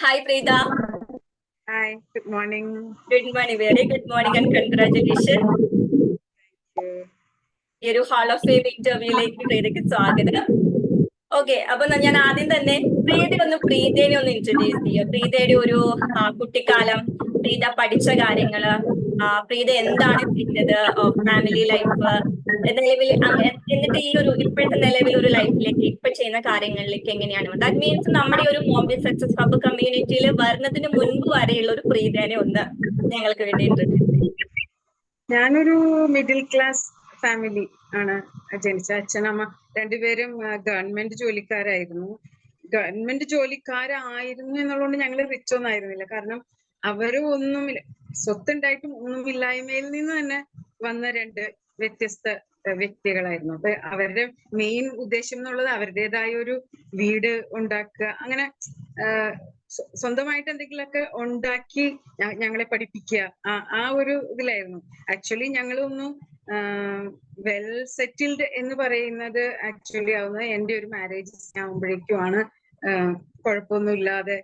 Hi, Preeta. Hi, good morning. Good morning. Very good morning and congratulations. ഈ ഒരു hall of fame ഇന്റർവ്യൂയിലേക്ക് പ്രീതയ്ക്ക് സ്വാഗതം. Okay, അപ്പൊ ഞാൻ ആദ്യം തന്നെ പ്രീതേനെ ഒന്ന് ഇൻട്രൊഡ്യൂസ് ചെയ്യാം. പ്രീതയുടെ ഒരു കുട്ടിക്കാലം, പ്രീത പഠിച്ച കാര്യങ്ങള്, പ്രീത എന്താണ് ചെയ്തത്, ഫാമിലി ലൈഫ്, നിലവിൽ എന്നിട്ട് ഈ ഒരു ഇപ്പോഴത്തെ നിലവിൽ ഒരു ലൈഫിലേക്ക് ഇപ്പൊ ചെയ്യുന്ന കാര്യങ്ങളിലേക്ക് എങ്ങനെയാണ്. ദാറ്റ് മീൻസ് നമ്മുടെ ഈ ഒരു മോംബി സക്സസ് ഹബ് കമ്മ്യൂണിറ്റിയിൽ വരുന്നതിന് മുൻപ് വരെയുള്ള ഒരു പ്രീതേനെ ഒന്ന് ഞങ്ങൾക്ക് വേണ്ടി ഇൻട്രൊഡ്യൂസ് ചെയ്യും. ഞാനൊരു മിഡിൽ ക്ലാസ് ഫാമിലി ആണ് ജനിച്ച. അച്ഛനമ്മ രണ്ടുപേരും ഗവൺമെന്റ് ജോലിക്കാരായിരുന്നു. ഗവൺമെന്റ് ജോലിക്കാരായിരുന്നു എന്നുള്ളതുകൊണ്ട് ഞങ്ങൾ റിച്ച് ഒന്നും ആയിരുന്നില്ല. കാരണം അവര് ഒന്നുമില്ല, സ്വത്തുണ്ടായിട്ടും ഒന്നുമില്ലായ്മയിൽ നിന്ന് തന്നെ വന്ന രണ്ട് വ്യത്യസ്ത വ്യക്തികളായിരുന്നു. അപ്പൊ അവരുടെ മെയിൻ ഉദ്ദേശം എന്നുള്ളത് അവരുടേതായ ഒരു വീട് ഉണ്ടാക്കുക, അങ്ങനെ സ്വന്തമായിട്ട് എന്തെങ്കിലുമൊക്കെ ഉണ്ടാക്കി ഞങ്ങളെ പഠിപ്പിക്കുക, ആ ഒരു ഇതിലായിരുന്നു. ആക്ച്വലി ഞങ്ങളൊന്നും വെൽ സെറ്റിൽഡ് എന്ന് പറയുന്നത് ആക്ച്വലി ആവുന്നത് എൻ്റെ ഒരു മാരേജ് ആവുമ്പോഴേക്കുമാണ്. കുഴപ്പമൊന്നുമില്ലാതെ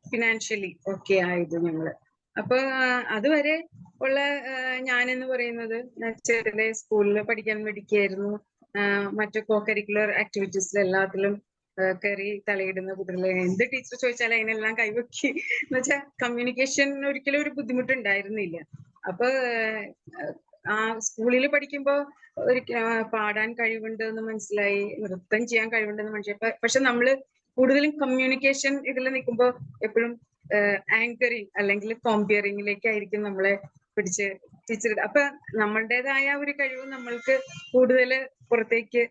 ഫിനാൻഷ്യലി ഓക്കെ ആയത് ഞങ്ങള്. അപ്പൊ അതുവരെ ഉള്ള ഞാനെന്ന് പറയുന്നത് ചെറിയ സ്കൂളിൽ പഠിക്കാൻ പഠിക്കുകയായിരുന്നു. മറ്റു കോ കരിക്കുലർ ആക്ടിവിറ്റീസിൽ എല്ലാത്തിലും കയറി തലയിടുന്ന കുട്ടികളെ എന്ത് ടീച്ചർ ചോദിച്ചാലും അതിനെല്ലാം കൈവക്കി എന്ന് വെച്ചാൽ കമ്മ്യൂണിക്കേഷൻ ഒരിക്കലും ഒരു ബുദ്ധിമുട്ടുണ്ടായിരുന്നില്ല. അപ്പൊ ആ സ്കൂളിൽ പഠിക്കുമ്പോ പാടാൻ കഴിവുണ്ട് എന്ന് മനസ്സിലായി, നൃത്തം ചെയ്യാൻ കഴിവുണ്ടെന്ന് മനസ്സിലായി. പക്ഷെ നമ്മള് കൂടുതലും കമ്മ്യൂണിക്കേഷൻ ഇതിൽ നിൽക്കുമ്പോൾ എപ്പോഴും ആങ്കറിങ് അല്ലെങ്കിൽ കോമ്പിയറിങ്ങിലേക്കായിരിക്കും നമ്മളെ പിടിച്ച് ടീച്ചർ. അപ്പൊ നമ്മളുടേതായ ഒരു കഴിവ് നമ്മൾക്ക് കൂടുതൽ പുറത്തേക്ക്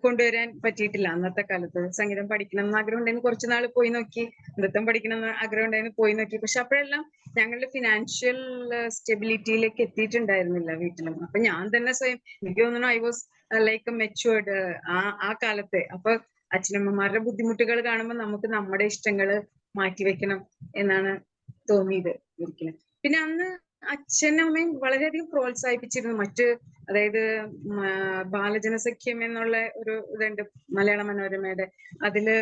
കൊണ്ടുവരാൻ പറ്റിയിട്ടില്ല. അന്നത്തെ കാലത്ത് സംഗീതം പഠിക്കണം എന്ന് ആഗ്രഹം ഉണ്ടായിരുന്നു, കുറച്ചു നാൾ പോയി നോക്കി. നൃത്തം പഠിക്കണം എന്ന് ആഗ്രഹം ഉണ്ടായിരുന്നു, പോയി നോക്കി. പക്ഷെ അപ്പോഴെല്ലാം ഞങ്ങളുടെ ഫിനാൻഷ്യൽ സ്റ്റെബിലിറ്റിയിലേക്ക് എത്തിയിട്ടുണ്ടായിരുന്നില്ല വീട്ടിലും. അപ്പൊ ഞാൻ തന്നെ സ്വയം, എനിക്ക് തോന്നുന്നു ഐ വാസ് ലൈക്ക് മെച്ചുവേർഡ് ആ കാലത്തെ. അപ്പൊ അച്ഛനമ്മമാരുടെ ബുദ്ധിമുട്ടുകൾ കാണുമ്പോൾ നമുക്ക് നമ്മുടെ ഇഷ്ടങ്ങള് മാറ്റിവെക്കണം എന്നാണ് തോന്നിയത് ഒരിക്കലും. പിന്നെ അന്ന് അച്ഛനും അമ്മയും വളരെയധികം പ്രോത്സാഹിപ്പിച്ചിരുന്നു. അതായത് ബാലജനസഖ്യം എന്നുള്ള ഒരു ഇതുണ്ട് മലയാള മനോരമയുടെ. അതില്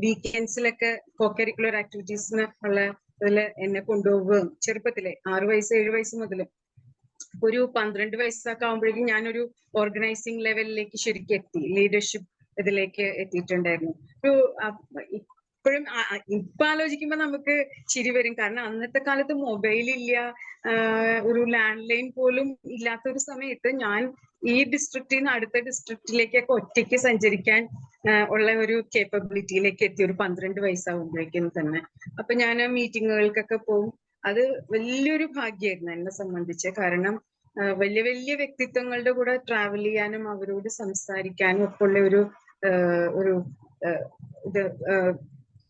വീക്കെൻഡ്സിലൊക്കെ കോ കരിക്കുലർ ആക്ടിവിറ്റീസിന് ഉള്ള ഇതില് എന്നെ കൊണ്ടുപോവുകയും ചെറുപ്പത്തിലെ 6 വയസ്സ് 7 വയസ്സ് മുതൽ ഒരു 12 വയസ്സൊക്കെ ആകുമ്പോഴേക്കും ഞാനൊരു ഓർഗനൈസിങ് ലെവലിലേക്ക് ശരിക്കും എത്തി, ലീഡർഷിപ്പ് ഇതിലേക്ക് എത്തിയിട്ടുണ്ടായിരുന്നു. ഇപ്പോഴും ഇപ്പൊ ആലോചിക്കുമ്പോ നമുക്ക് ചിരി വരും. കാരണം അന്നത്തെ കാലത്ത് മൊബൈൽ ഇല്ല, ഒരു ലാൻഡ് ലൈൻ പോലും ഇല്ലാത്ത ഒരു സമയത്ത് ഞാൻ ഈ ഡിസ്ട്രിക്റ്റിൽ നിന്ന് അടുത്ത ഡിസ്ട്രിക്റ്റിലേക്കൊക്കെ ഒറ്റയ്ക്ക് സഞ്ചരിക്കാൻ ഉള്ള ഒരു കേപ്പബിലിറ്റിയിലേക്ക് എത്തി ഒരു 12 വയസ്സാകുമ്പോഴേക്കും തന്നെ. അപ്പൊ ഞാൻ മീറ്റിങ്ങുകൾക്കൊക്കെ പോകും. അത് വലിയൊരു ഭാഗ്യമായിരുന്നു എന്നെ സംബന്ധിച്ച്. കാരണം വലിയ വലിയ വ്യക്തിത്വങ്ങളുടെ കൂടെ ട്രാവൽ ചെയ്യാനും അവരോട് സംസാരിക്കാനും ഒക്കെ ഉള്ള ഒരു ഇത്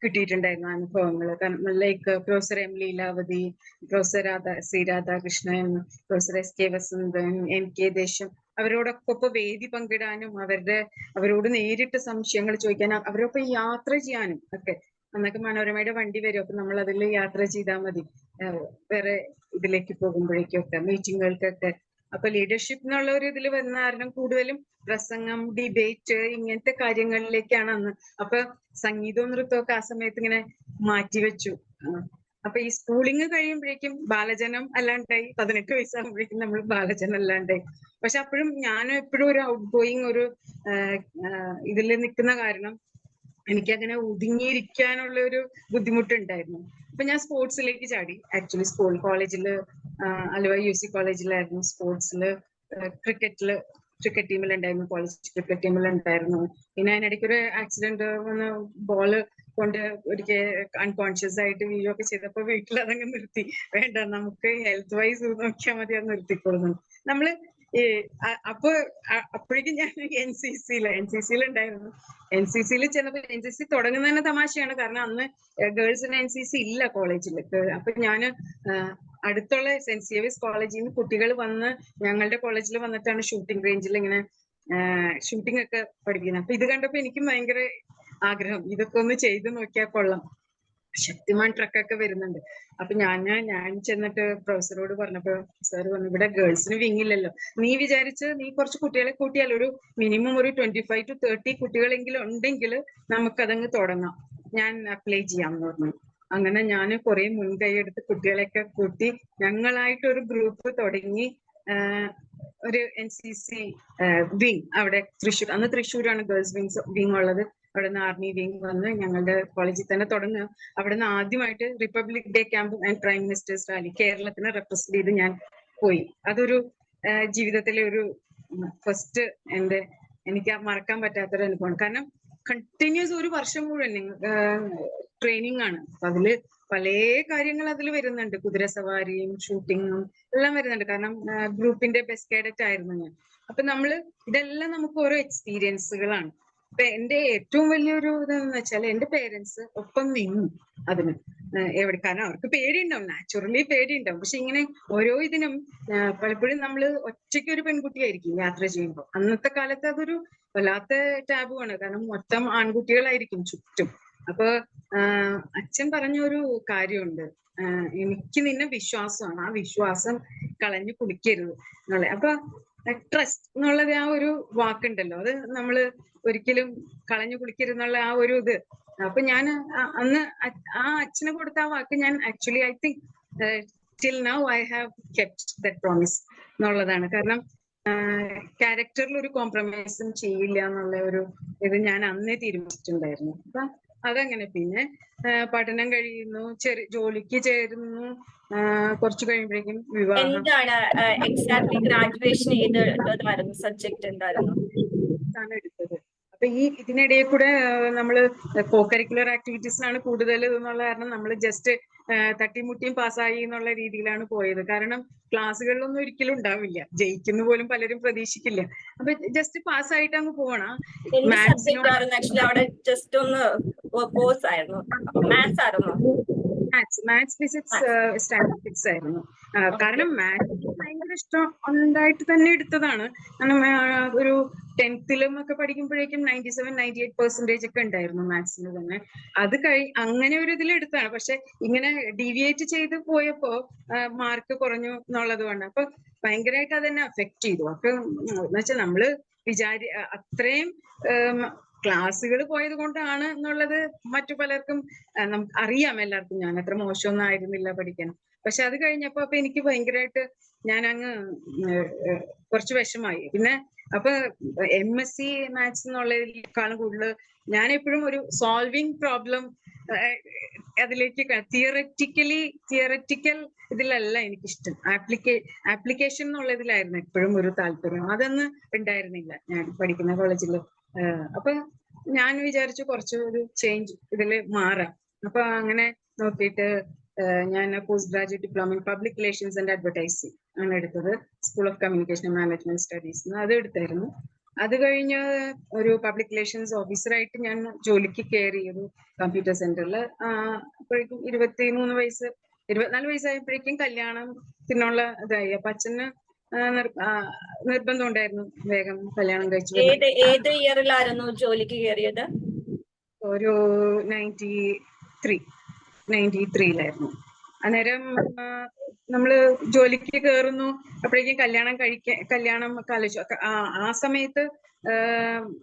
കിട്ടിയിട്ടുണ്ടായിരുന്നു അനുഭവങ്ങൾ. Like professor M Leelavathi, professor C Radhakrishnan, professor S K Vasanthan, M K ദേശം, അവരോടൊക്കെ വേദി പങ്കിടാനും അവരോട് നേരിട്ട് സംശയങ്ങൾ ചോദിക്കാനും അവരൊപ്പം യാത്ര ചെയ്യാനും ഒക്കെ. അന്നൊക്കെ മനോരമയുടെ വണ്ടി വരും, അപ്പൊ നമ്മൾ അതിൽ യാത്ര ചെയ്താൽ മതി വേറെ ഇതിലേക്ക് പോകുമ്പോഴേക്കൊക്കെ, മീറ്റിങ്ങുകൾക്കൊക്കെ. അപ്പൊ ലീഡർഷിപ്പ് എന്നുള്ള ഒരു ഇതിൽ വന്ന കാരണം കൂടുതലും പ്രസംഗം, ഡിബേറ്റ്, ഇങ്ങനത്തെ കാര്യങ്ങളിലേക്കാണ് അന്ന്. അപ്പൊ സംഗീതവും നൃത്തമൊക്കെ ആ സമയത്ത് ഇങ്ങനെ മാറ്റിവെച്ചു. അപ്പൊ ഈ സ്കൂളിങ് കഴിയുമ്പോഴേക്കും ബാലജനം അല്ലാണ്ടായി. 18 വയസ്സാകുമ്പോഴേക്കും നമ്മൾ ബാലജനം അല്ലാണ്ടായി. പക്ഷെ അപ്പോഴും ഞാൻ എപ്പോഴും ഒരു ഔട്ട് ഗോയിങ് ഒരു ഇതിൽ നിൽക്കുന്ന കാരണം എനിക്കങ്ങനെ ഒതുങ്ങിയിരിക്കാനുള്ള ഒരു ബുദ്ധിമുട്ടുണ്ടായിരുന്നു. അപ്പൊ ഞാൻ സ്പോർട്സിലേക്ക് ചാടി. ആക്ച്വലി കോളേജിൽ ആലുവ UC കോളേജിലായിരുന്നു സ്പോർട്സിൽ. ക്രിക്കറ്റ് ടീമിലുണ്ടായിരുന്നു, കോളേജ് ക്രിക്കറ്റ് ടീമിലുണ്ടായിരുന്നു. പിന്നെ അതിനിടയ്ക്ക് ഒരു ആക്സിഡന്റ് വന്ന് ബോള് കൊണ്ട് ഒരിക്കൽ അൺകോൺഷ്യസ് ആയിട്ട് വീഴുകയൊക്കെ ചെയ്തപ്പോ വീട്ടിൽ അതങ്ങ് നിർത്തി. വേണ്ട, നമുക്ക് ഹെൽത്ത് വൈസ് നോക്കിയാൽ മതി, അത് നിർത്തിക്കൊള്ളുന്നു നമ്മള്. അപ്പോഴേക്കും ഞാൻ NCC ഉണ്ടായിരുന്നു. NCC ചെന്നപ്പോ NCC തുടങ്ങുന്ന തന്നെ തമാശയാണ്. കാരണം അന്ന് ഗേൾസിന് NCC ഇല്ല കോളേജിൽ. അപ്പൊ ഞാന് അടുത്തുള്ള സെന്റ് സേവിയർസ് കോളേജിൽ നിന്ന് കുട്ടികൾ വന്ന് ഞങ്ങളുടെ കോളേജിൽ വന്നിട്ടാണ് ഷൂട്ടിംഗ് റേഞ്ചിൽ ഇങ്ങനെ ഷൂട്ടിംഗ് ഒക്കെ പഠിപ്പിക്കുന്നത്. അപ്പൊ ഇത് കണ്ടപ്പോ എനിക്കും ഭയങ്കര ആഗ്രഹം, ഇതൊക്കെ ഒന്ന് ചെയ്ത് നോക്കിയാൽ കൊള്ളാം. ശക്തിമാൻ ട്രക്കൊക്കെ വരുന്നുണ്ട്. അപ്പൊ ഞാൻ ചെന്നിട്ട് പ്രൊഫസറോട് പറഞ്ഞപ്പോ സാർ പറഞ്ഞു, ഇവിടെ ഗേൾസിന് വിങ്ങില്ലല്ലോ, നീ കുറച്ച് കുട്ടികളെ കൂട്ടിയാൽ ഒരു മിനിമം ഒരു 25 to 30 കുട്ടികളെങ്കിലും ഉണ്ടെങ്കിൽ നമുക്കതങ്ങ് തുടങ്ങാം. ഞാൻ അപ്ലൈ ചെയ്യാമെന്ന് പറഞ്ഞു. അങ്ങനെ ഞാൻ കുറെ മുൻകൈ എടുത്ത് കുട്ടികളെയൊക്കെ കൂട്ടി ഞങ്ങളായിട്ടൊരു ഗ്രൂപ്പ് തുടങ്ങി. ഒരു NCC വിങ് അവിടെ തൃശ്ശൂർ, അന്ന് തൃശ്ശൂരാണ് ഗേൾസ് വിങ് ഉള്ളത്. അവിടെ നിന്ന് ആർമി വിങ് വന്ന് ഞങ്ങളുടെ കോളേജിൽ തന്നെ തുടങ്ങുക. അവിടെ നിന്ന് ആദ്യമായിട്ട് republic day camp and prime ministers rally കേരളത്തിനെ റെപ്രസെന്റ് ചെയ്ത് ഞാൻ പോയി. അതൊരു ജീവിതത്തിലെ ഒരു ഫസ്റ്റ് എനിക്ക് മറക്കാൻ പറ്റാത്തൊരു അനുഭവമാണ്. കാരണം കണ്ടിന്യൂസ് ഒരു വർഷം മുഴുവൻ ട്രെയിനിങ് ആണ്. അപ്പൊ അതില് പല കാര്യങ്ങൾ അതിൽ വരുന്നുണ്ട്. കുതിരസവാരിയും ഷൂട്ടിങ്ങും എല്ലാം വരുന്നുണ്ട്. കാരണം ഗ്രൂപ്പിന്റെ ബെസ്റ്റ് കേഡറ്റ് ആയിരുന്നു ഞാൻ. അപ്പൊ ഇതെല്ലാം നമുക്ക് ഓരോ എക്സ്പീരിയൻസുകളാണ്. അപ്പൊ എന്റെ ഏറ്റവും വലിയൊരു ഇതെന്ന് വെച്ചാൽ എന്റെ പേരൻസ് ഒപ്പം നിന്നു അതിന്. കാരണം അവർക്ക് പേടിയുണ്ടാവും, നാച്ചുറലി പേടിയുണ്ടാവും. പക്ഷെ ഇങ്ങനെ ഓരോ ഇതിനും പലപ്പോഴും നമ്മൾ ഒറ്റയ്ക്ക് ഒരു പെൺകുട്ടിയായിരിക്കും യാത്ര ചെയ്യുമ്പോൾ. അന്നത്തെ കാലത്ത് അതൊരു വല്ലാത്ത ടാബു ആണ്. കാരണം മൊത്തം ആൺകുട്ടികളായിരിക്കും ചുറ്റും. അപ്പൊ അച്ഛൻ പറഞ്ഞൊരു കാര്യമുണ്ട്, എനിക്ക് നിന്നെ വിശ്വാസമാണ്, ആ വിശ്വാസം കളഞ്ഞു കുടിക്കരുത് എന്നുള്ള. അപ്പൊ ട്രസ്റ്റ് എന്നുള്ളത് ആ ഒരു വാക്കുണ്ടല്ലോ, അത് നമ്മള് ഒരിക്കലും കളഞ്ഞു കുടിക്കരുത് എന്നുള്ള ആ ഒരു ഇത്. അപ്പൊ ഞാൻ അന്ന് ആ അച്ഛന് കൊടുത്ത ആ വാക്ക് ഞാൻ actually I think till now I have kept that promise എന്നുള്ളതാണ്. കാരണം ക്യാരക്ടറിൽ ഒരു കോംപ്രമൈസും ചെയ്യില്ല എന്നുള്ള ഒരു ഇത് ഞാൻ അന്നേ തീരുമാനിച്ചിട്ടുണ്ടായിരുന്നു. അപ്പൊ അതങ്ങനെ. പിന്നെ പഠനം കഴിയുന്നു, ജോലിക്ക് ചേരുന്നു. കുറച്ചു കഴിയുമ്പോഴേക്കും വിവാഹം. എന്താണ് എക്സാക്ട്ലി ഗ്രാജുവേഷൻ ഏതായിരുന്നു, സബ്ജക്ട് എന്തായിരുന്നു? ആണ് എടുത്തത്. അപ്പൊ ഇതിനിടയിൽ കൂടെ നമ്മള് കോ കരിക്കുലർ ആക്ടിവിറ്റീസിനാണ് കൂടുതൽ എന്നുള്ള കാരണം നമ്മൾ ജസ്റ്റ് തട്ടിമുട്ടിയും പാസ്സായി എന്നുള്ള രീതിയിലാണ് പോയത്. കാരണം ക്ലാസ്സുകളിലൊന്നും ഒരിക്കലും ഉണ്ടാവില്ല, ജയിക്കുന്ന പോലും പലരും പ്രതീക്ഷിക്കില്ല. അപ്പൊ ജസ്റ്റ് പാസ്സായിട്ട് അങ്ങ് പോകണം. എന്ത് സബ്ജക്റ്റ് മാത്സിനോട് ആയിരുന്നു ആക്ച്വലി അവിടെ? ജസ്റ്റ് ഒന്ന് കോഴ്സ് ആയിരുന്നു, മാത്സ് ആയിരുന്നു? മാത്സ് ഫിസിക്സ് സ്റ്റാറ്റിസ്റ്റിക്സ് ആയിരുന്നു. കാരണം Okay. മാത്സ് ഭയങ്കര ഇഷ്ടം ഉണ്ടായിട്ട് തന്നെ എടുത്തതാണ്. കാരണം ഒരു 10th ഒക്കെ പഠിക്കുമ്പോഴേക്കും 97-98% ഒക്കെ ഉണ്ടായിരുന്നു മാത്സിന് തന്നെ. അത് അങ്ങനെ ഒരു ഇതിൽ എടുത്താണ്. പക്ഷെ ഇങ്ങനെ ഡീവിയേറ്റ് ചെയ്ത് പോയപ്പോ മാർക്ക് കുറഞ്ഞു എന്നുള്ളത് കൊണ്ട് അപ്പൊ ഭയങ്കരമായിട്ട് അതെന്നെ അഫക്ട് ചെയ്തു. അപ്പൊ എന്ന് വെച്ചാൽ നമ്മള് അത്രയും ക്ലാസ്സുകൾ പോയത് കൊണ്ടാണ് എന്നുള്ളത് മറ്റു പലർക്കും നമുക്ക് അറിയാം. എല്ലാവർക്കും ഞാൻ അത്ര മോശമൊന്നും ആയിരുന്നില്ല പഠിക്കാൻ. പക്ഷെ അത് കഴിഞ്ഞപ്പോ അപ്പൊ എനിക്ക് ഭയങ്കരമായിട്ട് ഞാൻ അങ്ങ് കുറച്ച് വിഷമായി. പിന്നെ അപ്പൊ MSc മാത്സ് എന്നുള്ളതിനേക്കാളും കൂടുതൽ ഞാൻ എപ്പോഴും ഒരു സോൾവിങ് പ്രോബ്ലം അതിലേക്ക് തിയററ്റിക്കൽ ഇതിലല്ല എനിക്കിഷ്ടം. ആപ്ലിക്കേഷൻ എന്നുള്ളതിലായിരുന്നു എപ്പോഴും ഒരു താല്പര്യം. അതൊന്നും ഉണ്ടായിരുന്നില്ല ഞാൻ പഠിക്കുന്ന കോളേജിൽ. അപ്പൊ ഞാൻ വിചാരിച്ചു കുറച്ച് ഒരു ചേഞ്ച് ഇതിൽ മാറാം. അപ്പൊ അങ്ങനെ നോക്കിയിട്ട് ഞാൻ post graduate diploma in public relations and advertising ആണ് എടുത്തത്. School of communication management studies അത് എടുത്തായിരുന്നു. അത് കഴിഞ്ഞ് ഒരു പബ്ലിക് റിലേഷൻസ് ഓഫീസറായിട്ട് ഞാൻ ജോലിക്ക് കയറി ഒരു കമ്പ്യൂട്ടർ സെന്ററിൽ. അപ്പോഴേക്കും 24 വയസ്സായപ്പോഴേക്കും കല്യാണത്തിനുള്ള ഇതായി. അപ്പൊ അച്ഛന് നിർബന്ധം ഉണ്ടായിരുന്നു വേഗം കല്യാണം കഴിച്ചു. ഏത് ഇയറിലായിരുന്നു ജോലിക്ക് കയറിയത്? ഒരു 93-ലായിരുന്നു. അന്നേരം നമ്മള് ജോലിക്ക് കയറുന്നു, അപ്പോഴേക്കും കല്യാണം ആലോചിച്ചു. ആ സമയത്ത്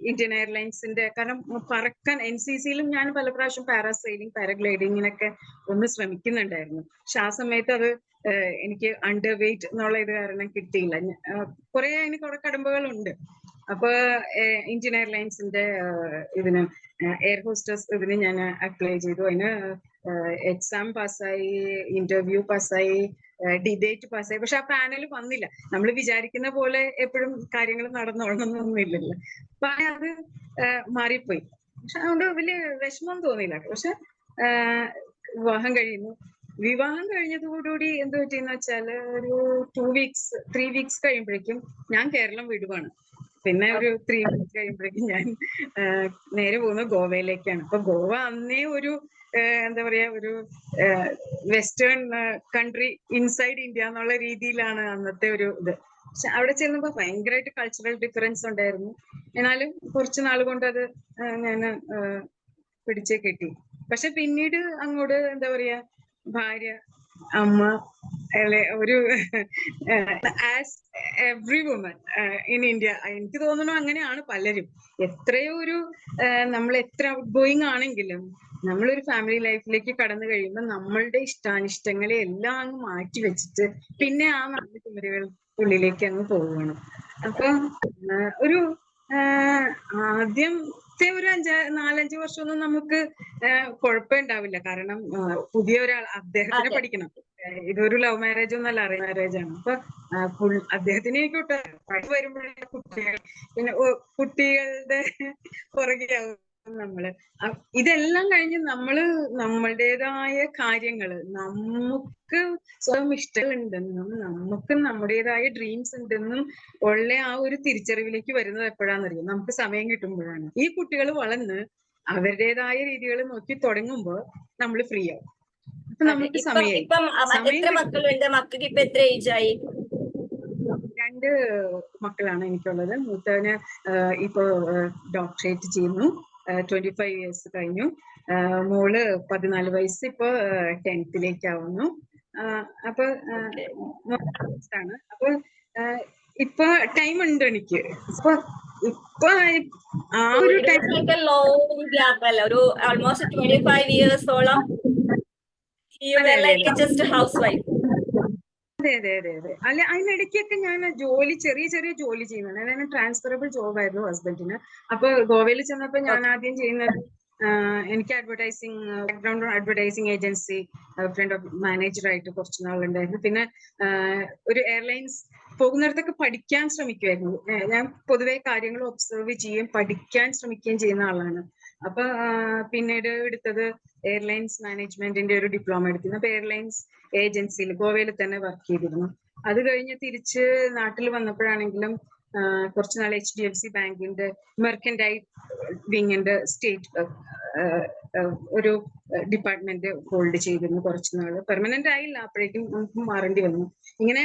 ഇന്ത്യൻ എയർലൈൻസിന്റെ, കാരണം പറക്കാൻ NCCയിലും ഞാൻ പല പ്രാവശ്യം പാരാസൈലിംഗ് പാരാഗ്ലൈഡിങ്ങിനൊക്കെ ഒന്ന് ശ്രമിക്കുന്നുണ്ടായിരുന്നു. പക്ഷെ ആ സമയത്ത് അത് എനിക്ക് അണ്ടർ വെയിറ്റ് എന്നുള്ള ഇത് കാരണം കിട്ടിയില്ല. അതിന് കുറെ കടമ്പകളുണ്ട്. അപ്പൊ ഇന്ത്യൻ എയർലൈൻസിന്റെ ഇതിന് എയർ ഹോസ്റ്റസ് ഇതിന് ഞാൻ അപ്ലൈ ചെയ്തു. അതിന് എക്സാം പാസ്സായി, ഇന്റർവ്യൂ പാസ്സായി, ഡിബേറ്റ് പാസ്സായി. പക്ഷെ ആ പാനൽ വന്നില്ല. നമ്മൾ വിചാരിക്കുന്ന പോലെ എപ്പോഴും കാര്യങ്ങൾ നടന്നോളണമെന്നൊന്നുമില്ലല്ലോ. അപ്പൊ അത് മാറിപ്പോയി. പക്ഷെ അതുകൊണ്ട് വലിയ വിഷമം തോന്നിയില്ല. പക്ഷെ വിവാഹം കഴിയുന്നു. വിവാഹം കഴിഞ്ഞതോടുകൂടി എന്ത് പറ്റിയെന്ന് വെച്ചാല് ഒരു 3 വീക്സ് കഴിയുമ്പോഴേക്കും ഞാൻ കേരളം വിടുവാണ്. പിന്നെ ഒരു 3 വീക്സ് കഴിയുമ്പോഴേക്കും ഞാൻ നേരെ പോകുന്നത് ഗോവയിലേക്കാണ്. അപ്പൊ ഗോവ അന്നേ ഒരു എന്താ പറയാ, ഒരു വെസ്റ്റേൺ കൺട്രി ഇൻസൈഡ് ഇന്ത്യ എന്നുള്ള രീതിയിലാണ് അന്നത്തെ ഒരു ഇത്. പക്ഷെ അവിടെ ചെല്ലുമ്പോ ഭയങ്കരമായിട്ട് കൾച്ചറൽ ഡിഫറൻസ് ഉണ്ടായിരുന്നു. എന്നാലും കുറച്ചു നാൾ കൊണ്ട് അത് ഞാൻ പിടിച്ചേ കിട്ടി. പക്ഷെ പിന്നീട് അങ്ങോട്ട് എന്താ പറയാ, ഭാര്യ, അമ്മ, അല്ലെ ഒരു as every woman in India, എനിക്ക് തോന്നുന്നു അങ്ങനെയാണ് പലരും. എത്രയോ ഒരു നമ്മൾ എത്ര ഔട്ട് ഗോയിങ് ആണെങ്കിലും നമ്മളൊരു ഫാമിലി ലൈഫിലേക്ക് കടന്നു കഴിയുമ്പോൾ നമ്മളുടെ ഇഷ്ടാനിഷ്ടങ്ങളെ എല്ലാം അങ്ങ് മാറ്റി വെച്ചിട്ട് പിന്നെ ആ നാല് ചുമരുകൾക്കുള്ളിലേക്ക് അങ്ങ് പോവുകയാണ്. അപ്പൊ ഒരു ആദ്യത്തെ ഒരു 4-5 വർഷമൊന്നും നമുക്ക് കുഴപ്പമുണ്ടാവില്ല. കാരണം പുതിയ ഒരാൾ അദ്ദേഹത്തിനെ അതെ. പഠിക്കണം. ഇതൊരു ലവ് മാരേജ് ഒന്നല്ല, അറേഞ്ച് മാരേജ് ആണ്. അപ്പൊ അദ്ദേഹത്തിന് എനിക്കൊട്ട് വരുമ്പോഴേ കുട്ടികൾ പിന്നെ കുട്ടികളുടെ പുറകെയാവും നമ്മള്. ഇതെല്ലാം കഴിഞ്ഞ് നമ്മള് നമ്മളുടേതായ കാര്യങ്ങള്, നമുക്ക് സ്വയം ഇഷ്ടങ്ങളുണ്ടെന്നും നമുക്ക് നമ്മുടേതായ ഡ്രീംസ് ഉണ്ടെന്നും ഉള്ള ആ ഒരു തിരിച്ചറിവിലേക്ക് വരുന്നത് എപ്പോഴാണെന്നറിയോ? നമുക്ക് സമയം കിട്ടുമ്പോഴാണ്. ഈ കുട്ടികൾ വളർന്ന് അവരുടേതായ രീതികൾ നോക്കി തുടങ്ങുമ്പോൾ നമ്മൾ ഫ്രീ ആവും. അപ്പൊ അതെ. നമുക്ക് ഇപ്പം സമയമായി. ഇപ്പം സമയം എത്ര കിട്ടും. മക്കളുണ്ട്? മക്കൾക്ക് ഇപ്പൊ എത്ര ഏജ് ആയി? 2 മക്കളാണ് എനിക്കുള്ളത്. മൂത്തവന് ഇപ്പൊ ഡോക്ടറേറ്റ് ചെയ്യുന്നു, 25 ഇയേഴ്സ് കഴിഞ്ഞു. മോള് 14 വയസ്സ്, ഇപ്പൊ 10th ആവുന്നു. അപ്പൊ ആണ്. അപ്പൊ ഇപ്പൊ ടൈം ഉണ്ട് എനിക്ക്. ഇപ്പൊ ഇപ്പൊ ആ ഒരു ടൈം ലോങ് ഗ്യാപ്പ് അല്ല, ഒരു ഓൾമോസ്റ്റ് 25 ഇയേഴ്സോളം യു അതെ ആർ അതെ ലൈക്ക് അതെ ജസ്റ്റ് ഹൗസ് വൈഫ്. അതെ അതെ അതെ അതെ അല്ല, അതിനിടയ്ക്കൊക്കെ ഞാൻ ജോലി, ചെറിയ ചെറിയ ജോലി ചെയ്യുന്നുണ്ട്. അതായത് ട്രാൻസ്ഫറബിൾ ജോബ് ആയിരുന്നു ഹസ്ബൻഡിന്. അപ്പൊ ഗോവയിൽ ചെന്നപ്പോ ഞാൻ ആദ്യം ചെയ്യുന്നത് എനിക്ക് advertising background, advertising agency front of മാനേജറായിട്ട് കുറച്ച് നാളുണ്ടായിരുന്നു. പിന്നെ ഒരു എയർലൈൻസ് പോകുന്നിടത്തൊക്കെ പഠിക്കാൻ ശ്രമിക്കുമായിരുന്നു. ഞാൻ പൊതുവെ കാര്യങ്ങൾ ഒബ്സർവ് ചെയ്യും, പഠിക്കാൻ ശ്രമിക്കുകയും ചെയ്യുന്ന ആളാണ്. അപ്പൊ പിന്നീട് എടുത്തത് എയർലൈൻസ് മാനേജ്മെന്റിന്റെ ഒരു ഡിപ്ലോമ എടുത്തിരുന്നു. അപ്പൊ എയർലൈൻസ് ഏജൻസിയിൽ ഗോവയിൽ തന്നെ വർക്ക് ചെയ്തിരുന്നു. അത് കഴിഞ്ഞ് തിരിച്ച് നാട്ടിൽ വന്നപ്പോഴാണെങ്കിലും കുറച്ച് നാൾ HDFC ബാങ്കിന്റെ മെർക്കൻഡൈൽ വിങ്ങിന്റെ സ്റ്റേറ്റ് ഒരു ഡിപ്പാർട്ട്മെന്റ് ഹോൾഡ് ചെയ്തിരുന്നു കുറച്ച് നാള്. പെർമനന്റ് ആയില്ല, അപ്പോഴേക്കും നമുക്ക് മാറേണ്ടി വന്നു. ഇങ്ങനെ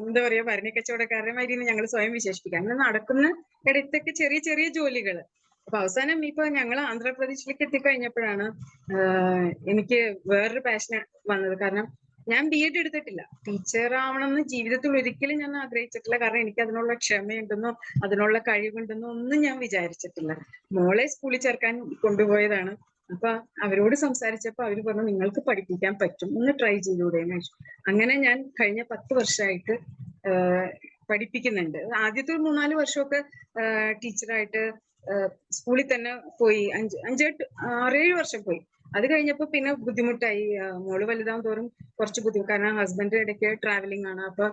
എന്താ പറയാ, ഭരണി കച്ചവടക്കാരുടെ മാതിരി ഞങ്ങൾ സ്വയം വിശേഷിപ്പിക്കാം. അങ്ങനെ നടക്കുന്ന ഇടത്തൊക്കെ ചെറിയ ചെറിയ ജോലികൾ. അപ്പൊ അവസാനം ഇപ്പൊ ഞങ്ങൾ ആന്ധ്രാപ്രദേശിലേക്ക് എത്തിക്കഴിഞ്ഞപ്പോഴാണ് എനിക്ക് വേറൊരു പാഷൻ വന്നത്. കാരണം ഞാൻ BEd എടുത്തിട്ടില്ല, ടീച്ചർ ആവണമെന്ന് ജീവിതത്തിൽ ഒരിക്കലും ഞാൻ ആഗ്രഹിച്ചിട്ടില്ല. കാരണം എനിക്ക് അതിനുള്ള ക്ഷമയുണ്ടെന്നോ അതിനുള്ള കഴിവുണ്ടെന്നോ ഒന്നും ഞാൻ വിചാരിച്ചിട്ടില്ല. മോളെ സ്കൂളിൽ ചേർക്കാൻ കൊണ്ടുപോയതാണ്. അപ്പൊ അവരോട് സംസാരിച്ചപ്പോ അവര് പറഞ്ഞു, നിങ്ങൾക്ക് പഠിപ്പിക്കാൻ പറ്റും, ഒന്ന് ട്രൈ ചെയ്തുകൂടെ എന്ന് ചോദിച്ചു. അങ്ങനെ ഞാൻ കഴിഞ്ഞ 10 വർഷമായിട്ട് പഠിപ്പിക്കുന്നുണ്ട്. ആദ്യത്തെ 3-4 വർഷമൊക്കെ ടീച്ചറായിട്ട് സ്കൂളിൽ തന്നെ പോയി. 6-7 വർഷം പോയി. അത് കഴിഞ്ഞപ്പോ പിന്നെ ബുദ്ധിമുട്ടായി. മോള് വലുതാവും തോറും കുറച്ച് ബുദ്ധിമുട്ട്. കാരണം ഹസ്ബൻഡ് ഇടയ്ക്ക് ട്രാവലിംഗ് ആണ്. അപ്പൊ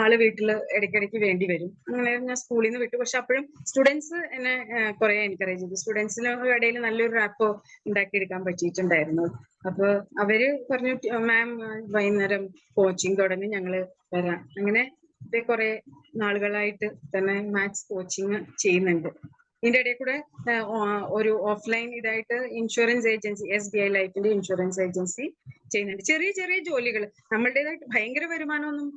ആള് വീട്ടില് ഇടയ്ക്കിടയ്ക്ക് വേണ്ടി വരും. അങ്ങനെ ഞാൻ സ്കൂളിൽ നിന്ന് വിട്ടു. പക്ഷെ അപ്പോഴും സ്റ്റുഡൻസ് എന്നെ കുറെ എൻകറേജ് ചെയ്തു. സ്റ്റുഡൻസിന് ഇടയിൽ നല്ലൊരു റാപ്പോ ഉണ്ടാക്കിയെടുക്കാൻ പറ്റിയിട്ടുണ്ടായിരുന്നു. അപ്പൊ അവര് പറഞ്ഞു, മാം വൈകുന്നേരം കോച്ചിങ് തുടങ്ങി, ഞങ്ങള് വരാം. അങ്ങനെ കുറെ നാളുകളായിട്ട് തന്നെ മാത്സ് കോച്ചിങ് ചെയ്യുന്നുണ്ട്. ഇതിന്റെ ഇടയിൽ കൂടെ ഒരു ഓഫ്ലൈൻ ഇതായിട്ട് ഇൻഷുറൻസ് ഏജൻസി, SBI ലൈഫിന്റെ ഇൻഷുറൻസ് ഏജൻസി ചെയ്യുന്നുണ്ട്. ചെറിയ ചെറിയ ജോലികൾ. നമ്മളുടേതായിട്ട് ഭയങ്കര വരുമാനമൊന്നും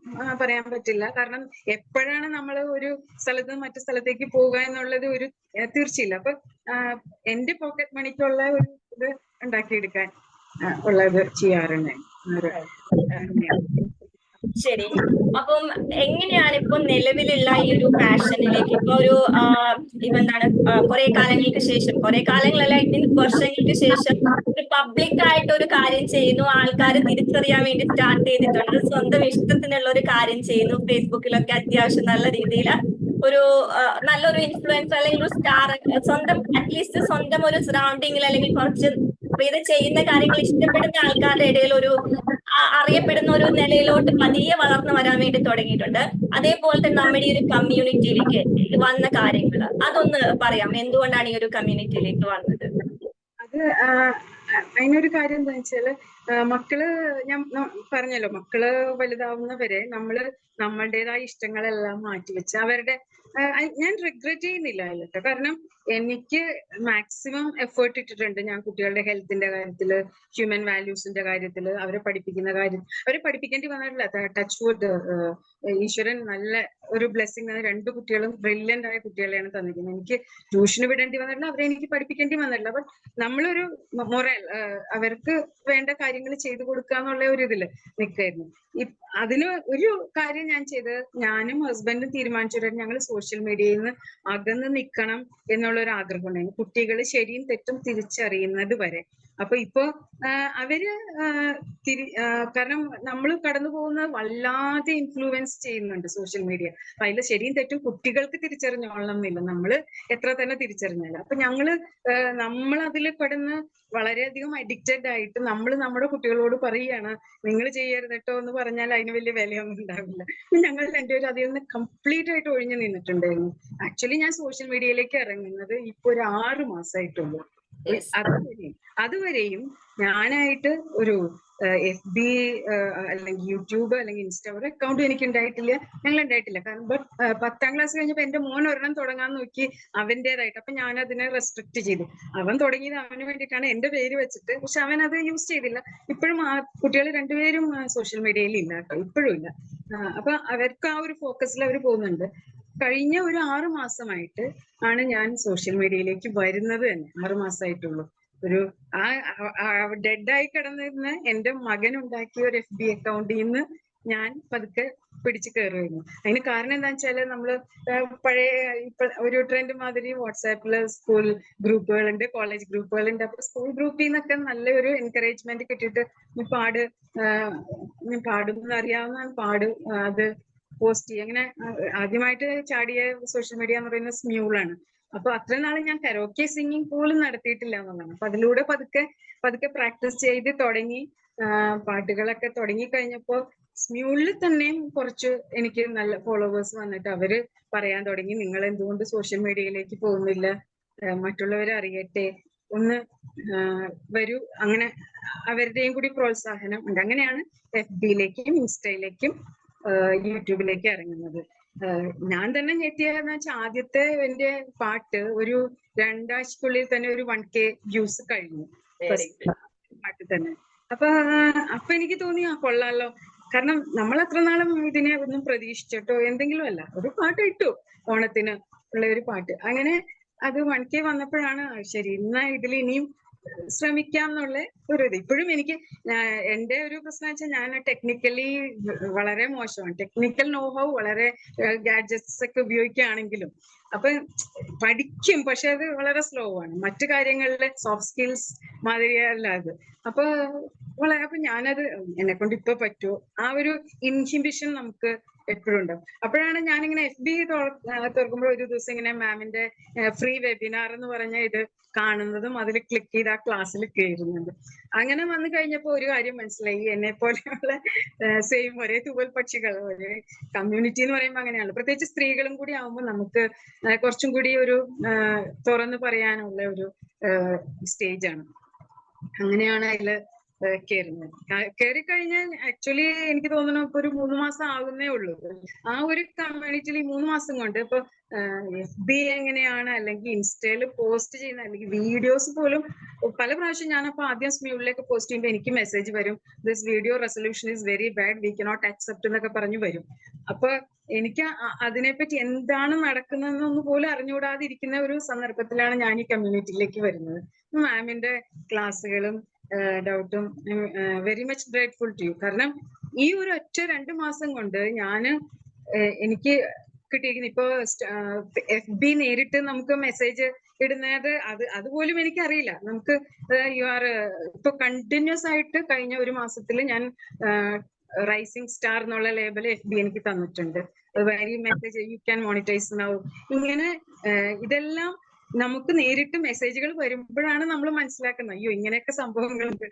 പറയാൻ പറ്റില്ല. കാരണം എപ്പോഴാണ് നമ്മൾ ഒരു സ്ഥലത്ത് നിന്ന് മറ്റു സ്ഥലത്തേക്ക് പോകുക എന്നുള്ളത് ഒരു തീർച്ചയില്ല. അപ്പൊ എന്റെ പോക്കറ്റ് മണിക്കുള്ള ഒരു ഇത് ഉണ്ടാക്കിയെടുക്കാൻ ഉള്ളത് ചെയ്യാറുണ്ട്. ശരി. അപ്പം എങ്ങനെയാണ് ഇപ്പൊ നിലവിലുള്ള ഈ ഒരു പാഷനിലേക്ക് ഇപ്പൊ ഒരു ഇപ്പൊ എന്താണ് കുറെ കാലങ്ങൾക്ക് ശേഷം, കുറെ കാലങ്ങളല്ല, വർഷങ്ങൾക്ക് ശേഷം ഒരു പബ്ലിക് ആയിട്ട് ഒരു കാര്യം ചെയ്യുന്നു, ആൾക്കാർ തിരിച്ചറിയാൻ വേണ്ടി സ്റ്റാർട്ട് ചെയ്തിട്ടുണ്ട്, സ്വന്തം ഇഷ്ടത്തിനുള്ള ഒരു കാര്യം ചെയ്യുന്നു, ഫേസ്ബുക്കിലൊക്കെ അത്യാവശ്യം നല്ല രീതിയിൽ ഒരു നല്ലൊരു ഇൻഫ്ലുവൻസ് അല്ലെങ്കിൽ ഒരു സ്റ്റാർ, സ്വന്തം അറ്റ്ലീസ്റ്റ് സ്വന്തം ഒരു സറൗണ്ടിങ്ങിൽ അല്ലെങ്കിൽ കുറച്ച് ഇത് ചെയ്യുന്ന കാര്യങ്ങൾ ഇഷ്ടപ്പെടുന്ന ആൾക്കാരുടെ ഇടയിൽ ഒരു അറിയപ്പെടുന്ന ഒരു നിലയിലോട്ട് പതിയെ വളർന്നു വരാൻ വേണ്ടി തുടങ്ങിയിട്ടുണ്ട്. അതേപോലെ തന്നെ നമ്മുടെ ഈ ഒരു കമ്മ്യൂണിറ്റിയിലേക്ക് വന്ന കാര്യങ്ങൾ അതൊന്ന് പറയാം. എന്തുകൊണ്ടാണ് ഈ ഒരു കമ്മ്യൂണിറ്റിയിലേക്ക് വന്നത്? അത് അതിനൊരു കാര്യം എന്താ വെച്ചാല്, മക്കള് ഞാൻ പറഞ്ഞല്ലോ, മക്കള് വലുതാവുന്നവരെ നമ്മള് നമ്മളുടേതായ ഇഷ്ടങ്ങളെല്ലാം മാറ്റിവെച്ച് അവരുടെ ഞാൻ റിഗ്രറ്റ് ചെയ്യുന്നില്ല അതിലൊക്കെ. കാരണം എനിക്ക് മാക്സിമം എഫേർട്ട് ഇട്ടിട്ടുണ്ട് ഞാൻ കുട്ടികളുടെ ഹെൽത്തിന്റെ കാര്യത്തില്, ഹ്യൂമൻ വാല്യൂസിന്റെ കാര്യത്തില്, അവരെ പഠിപ്പിക്കുന്ന കാര്യം. അവരെ പഠിപ്പിക്കേണ്ടി വന്നിട്ടില്ല. ടച്ച് വുഡ്, ഈശ്വരൻ നല്ല ഒരു ബ്ലെസ്സിങ്. 2 കുട്ടികളും ബ്രില്യന്റ് ആയ കുട്ടികളെയാണ് തന്നിരിക്കുന്നത്. എനിക്ക് ട്യൂഷന് വിടേണ്ടി വന്നിട്ടില്ല, അവരെ എനിക്ക് പഠിപ്പിക്കേണ്ടി വന്നിട്ടില്ല. അപ്പൊ നമ്മളൊരു മൊറൽ അവർക്ക് വേണ്ട കാര്യങ്ങൾ ചെയ്തു കൊടുക്കുക എന്നുള്ള ഒരു ഇതില് നിൽക്കായിരുന്നു. അതിന് ഒരു കാര്യം ഞാൻ ചെയ്തത്, ഞാനും ഹസ്ബൻഡും തീരുമാനിച്ചിട്ട് ഞങ്ങൾ സോഷ്യൽ മീഡിയയിൽ നിന്ന് അകന്ന് നിൽക്കണം എന്നുള്ളൊരു ആഗ്രഹം ഉണ്ടായിരുന്നു, കുട്ടികൾ ശരിയും തെറ്റും തിരിച്ചറിയുന്നത് വരെ. അപ്പൊ ഇപ്പൊ അവര് കാരണം നമ്മൾ കടന്നു പോകുന്നത് വല്ലാതെ ഇൻഫ്ലുവൻസ് ചെയ്യുന്നുണ്ട് സോഷ്യൽ മീഡിയ. അപ്പൊ അതിൽ ശരിയും തെറ്റും കുട്ടികൾക്ക് തിരിച്ചറിഞ്ഞോളണം എന്നില്ല, നമ്മള് എത്ര തന്നെ തിരിച്ചറിഞ്ഞാലും. അപ്പൊ നമ്മൾ അതിൽ കടന്ന് വളരെയധികം അഡിക്റ്റഡ് ആയിട്ട് നമ്മൾ നമ്മുടെ കുട്ടികളോട് പറയുകയാണ് നിങ്ങൾ ചെയ്യരുത് കേട്ടോ എന്ന് പറഞ്ഞാൽ അതിന് വലിയ വിലയൊന്നും ഉണ്ടാവില്ല. ഞങ്ങൾ രണ്ടുപേരും അതിൽ നിന്ന് കംപ്ലീറ്റ് ആയിട്ട് ഒഴിഞ്ഞു നിന്നിട്ടുണ്ടായിരുന്നു. ആക്ച്വലി ഞാൻ സോഷ്യൽ മീഡിയയിലേക്ക് ഇറങ്ങുന്നത് ഇപ്പൊ ഒരു 6 മാസമായിട്ടുള്ളൂ. അതുവരെയും ഞാനായിട്ട് ഒരു FB അല്ലെങ്കിൽ യൂട്യൂബ് അല്ലെങ്കിൽ ഇൻസ്റ്റ ഒരു അക്കൗണ്ട് എനിക്ക് ഉണ്ടായിട്ടില്ല, ഞങ്ങൾ ഉണ്ടായിട്ടില്ല. കാരണം 10ാം ക്ലാസ് കഴിഞ്ഞപ്പോ എന്റെ മോൻ ഒരെണ്ണം തുടങ്ങാൻ നോക്കി അവന്റേതായിട്ട്. അപ്പൊ ഞാൻ അതിനെ റെസ്ട്രിക്ട് ചെയ്തു. അവൻ തുടങ്ങിയത് അവന് വേണ്ടിയിട്ടാണ്, എന്റെ പേര് വെച്ചിട്ട്. പക്ഷെ അവൻ അത് യൂസ് ചെയ്തില്ല. ഇപ്പോഴും ആ കുട്ടികൾ രണ്ടുപേരും സോഷ്യൽ മീഡിയയിൽ ഇല്ല കേട്ടോ, ഇപ്പോഴും ഇല്ല. അപ്പൊ അവർക്ക് ആ ഒരു ഫോക്കസിൽ അവർ പോകുന്നുണ്ട്. കഴിഞ്ഞ ഒരു 6 മാസമായിട്ട് ആണ് ഞാൻ സോഷ്യൽ മീഡിയയിലേക്ക് വരുന്നത് തന്നെ. 6 മാസമായിട്ടുള്ളൂ. ഒരു ഡെഡായി കിടന്നിരുന്ന എന്റെ മകൻ ഉണ്ടാക്കിയ ഒരു FB അക്കൗണ്ടിൽ നിന്ന് ഞാൻ പതുക്കെ പിടിച്ചു കയറുമായിരുന്നു. അതിന് കാരണം എന്താ വെച്ചാല് നമ്മള് പഴയ ഇപ്പൊ ഒരു ട്രെൻഡ് മാതിരി വാട്സാപ്പില് സ്കൂൾ ഗ്രൂപ്പുകളുണ്ട്, കോളേജ് ഗ്രൂപ്പുകളുണ്ട്. അപ്പൊ സ്കൂൾ ഗ്രൂപ്പിൽ നിന്നൊക്കെ നല്ലൊരു എൻകറേജ്മെന്റ് കിട്ടിയിട്ട് നീ പാടും അറിയാവുന്ന പാട് അത് പോസ്റ്റ് ചെയ്യും. അങ്ങനെ ആദ്യമായിട്ട് ചാടിയ സോഷ്യൽ മീഡിയ എന്ന് പറയുന്നത് സ്മ്യൂളാണ്. അപ്പൊ അത്ര നാളെ ഞാൻ കരോക്കെ സിംഗിങ് പോലും നടത്തിയിട്ടില്ല എന്നുള്ളതാണ്. അപ്പൊ അതിലൂടെ പതുക്കെ പ്രാക്ടീസ് ചെയ്ത് തുടങ്ങി. പാട്ടുകളൊക്കെ തുടങ്ങി കഴിഞ്ഞപ്പോ സ്മ്യൂളിൽ തന്നെയും കുറച്ച് എനിക്ക് നല്ല ഫോളോവേഴ്സ് വന്നിട്ട് അവര് പറയാൻ തുടങ്ങി, നിങ്ങൾ എന്തുകൊണ്ട് സോഷ്യൽ മീഡിയയിലേക്ക് പോകുന്നില്ല, മറ്റുള്ളവരെ അറിയട്ടെ, ഒന്ന് വരൂ. അങ്ങനെ അവരുടെയും കൂടി പ്രോത്സാഹനം ഉണ്ട്. അങ്ങനെയാണ് FBയിലേക്കും ഇൻസ്റ്റയിലേക്കും യൂട്യൂബിലേക്ക് ഇറങ്ങുന്നത്. ഞാൻ തന്നെ ഞെട്ടിയെന്ന് വെച്ചാൽ ആദ്യത്തെ എന്റെ പാട്ട് ഒരു 2 ആഴ്ചക്കുള്ളിൽ തന്നെ ഒരു 1K വ്യൂസ് കഴിഞ്ഞു പാട്ട് തന്നെ. അപ്പൊ എനിക്ക് തോന്നി കൊള്ളാലോ. കാരണം നമ്മൾ അത്ര നാളും ഇതിനെ ഒന്നും പ്രതീക്ഷിച്ചിട്ടോ എന്തെങ്കിലും അല്ല, ഒരു പാട്ട് ഇട്ടു ഓണത്തിന് ഉള്ള ഒരു പാട്ട്. അങ്ങനെ അത് 1K വന്നപ്പോഴാണ് ശരി എന്നാ ഇതിൽ ഇനിയും ശ്രമിക്കാം എന്നുള്ള ഒരു ഇത്. ഇപ്പോഴും എനിക്ക് എന്റെ ഒരു പ്രശ്നം വെച്ചാൽ ഞാൻ ടെക്നിക്കലി വളരെ മോശമാണ്. ടെക്നിക്കൽ നോഹൗ വളരെ ഗാഡ്ജറ്റ്സ് ഒക്കെ ഉപയോഗിക്കുകയാണെങ്കിലും അപ്പൊ പഠിക്കും, പക്ഷെ അത് വളരെ സ്ലോ ആണ്. മറ്റു കാര്യങ്ങളിലെ സോഫ്റ്റ് സ്കിൽസ് മാതിരിയല്ല അത്. അപ്പൊ ഞാനത് എന്നെ കൊണ്ട് ഇപ്പൊ പറ്റുമോ ആ ഒരു ഇൻഹിബിഷൻ നമുക്ക് എപ്പോഴും ഉണ്ടാവും. അപ്പോഴാണ് ഞാനിങ്ങനെ FB തുറക്കുമ്പോൾ ഒരു ദിവസം ഇങ്ങനെ മാമിന്റെ ഫ്രീ വെബിനാർ എന്ന് പറഞ്ഞ ഇത് കാണുന്നതും അതിൽ ക്ലിക്ക് ചെയ്ത് ആ ക്ലാസ്സിൽ കയറുന്നുണ്ട്. അങ്ങനെ വന്നു കഴിഞ്ഞപ്പോ ഒരു കാര്യം മനസ്സിലായി, എന്നെ പോലെയുള്ള സെയിം ഒരേ തൂവൽ പക്ഷികൾ, ഒരേ കമ്മ്യൂണിറ്റി എന്ന് പറയുമ്പോൾ അങ്ങനെയാണ്. പ്രത്യേകിച്ച് സ്ത്രീകളും കൂടി ആവുമ്പോൾ നമുക്ക് കുറച്ചും കൂടി ഒരു തുറന്നു പറയാനുള്ള ഒരു സ്റ്റേജാണ്. അങ്ങനെയാണ് അതില് കയറുന്നത്. കയറിക്കഴിഞ്ഞാൽ ആക്ച്വലി എനിക്ക് തോന്നുന്നു ഇപ്പൊ ഒരു 3 മാസം ആകുന്നേ ഉള്ളൂ. ആ ഒരു കമ്മ്യൂണിറ്റിയിൽ 3 മാസം കൊണ്ട് ഇപ്പൊ FB എങ്ങനെയാണ് അല്ലെങ്കിൽ ഇൻസ്റ്റയിൽ പോസ്റ്റ് ചെയ്യുന്ന അല്ലെങ്കിൽ വീഡിയോസ് പോലും പല പ്രാവശ്യം ഞാനപ്പോ ആദ്യം സ്മ്യൂളിലേക്ക് പോസ്റ്റ് ചെയ്യുമ്പോൾ എനിക്ക് മെസ്സേജ് വരും, this video resolution is very bad, we cannot accept എന്നൊക്കെ പറഞ്ഞു വരും. അപ്പൊ എനിക്ക് അതിനെപ്പറ്റി എന്താണ് നടക്കുന്നതെന്നൊന്നു പോലും അറിഞ്ഞുകൂടാതിരിക്കുന്ന ഒരു സന്ദർഭത്തിലാണ് ഞാൻ ഈ കമ്മ്യൂണിറ്റിയിലേക്ക് വരുന്നത്. മാമിന്റെ ക്ലാസ്സുകളും ഡൗട്ടും very much grateful to you. കാരണം ഈ ഒരു ഒറ്റ 2 മാസം കൊണ്ട് എനിക്ക് കിട്ടിയിരിക്കുന്നു. ഇപ്പൊ FB നേരിട്ട് നമുക്ക് മെസ്സേജ് ഇടുന്നത് അതുപോലും എനിക്കറിയില്ല. നമുക്ക് ഇപ്പൊ കണ്ടിന്യൂസ് ആയിട്ട് കഴിഞ്ഞ ഒരു മാസത്തിൽ ഞാൻ റൈസിംഗ് സ്റ്റാർ എന്നുള്ള ലേബൽ FB എനിക്ക് തന്നിട്ടുണ്ട്. Very message you can monetise now. ഇങ്ങനെ ഇതെല്ലാം നമുക്ക് നേരിട്ട് മെസ്സേജുകൾ വരുമ്പോഴാണ് നമ്മൾ മനസ്സിലാക്കുന്നത്, അയ്യോ ഇങ്ങനെയൊക്കെ സംഭവങ്ങളുണ്ട്.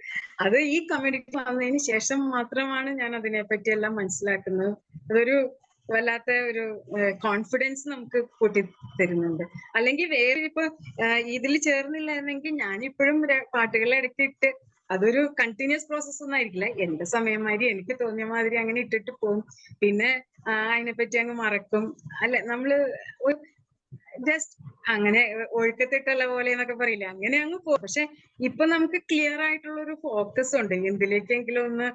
അത് ഈ കമ്മ്യൂണിറ്റി വന്നതിന് ശേഷം മാത്രമാണ് ഞാൻ അതിനെപ്പറ്റി എല്ലാം മനസ്സിലാക്കുന്നത്. അതൊരു വല്ലാത്ത ഒരു കോൺഫിഡൻസ് നമുക്ക് കൂട്ടി തരുന്നുണ്ട്. അല്ലെങ്കിൽ വേറെ ഇപ്പൊ ഇതിൽ ചേർന്നില്ലായിരുന്നെങ്കിൽ ഞാനിപ്പോഴും പാട്ടുകൾ ഇടയ്ക്കിട്ട് അതൊരു കണ്ടിന്യൂസ് പ്രോസസ് ഒന്നും ആയിരിക്കില്ല. എന്റെ സമയം മാതിരി എനിക്ക് തോന്നിയ മാതിരി അങ്ങനെ ഇട്ടിട്ട് പോകും. പിന്നെ അതിനെപ്പറ്റി അങ്ങ് മറക്കും. അല്ലെ നമ്മള് ജസ്റ്റ് അങ്ങനെ ഒഴുക്കത്തിട്ടുള്ള പോലെ എന്നൊക്കെ പറയില്ല, അങ്ങനെ അങ്ങ് പോകും. പക്ഷെ ഇപ്പൊ നമുക്ക് ക്ലിയർ ആയിട്ടുള്ള ഒരു ഫോക്കസ് ഉണ്ട്, എന്തിലേക്കെങ്കിലും ഒന്ന്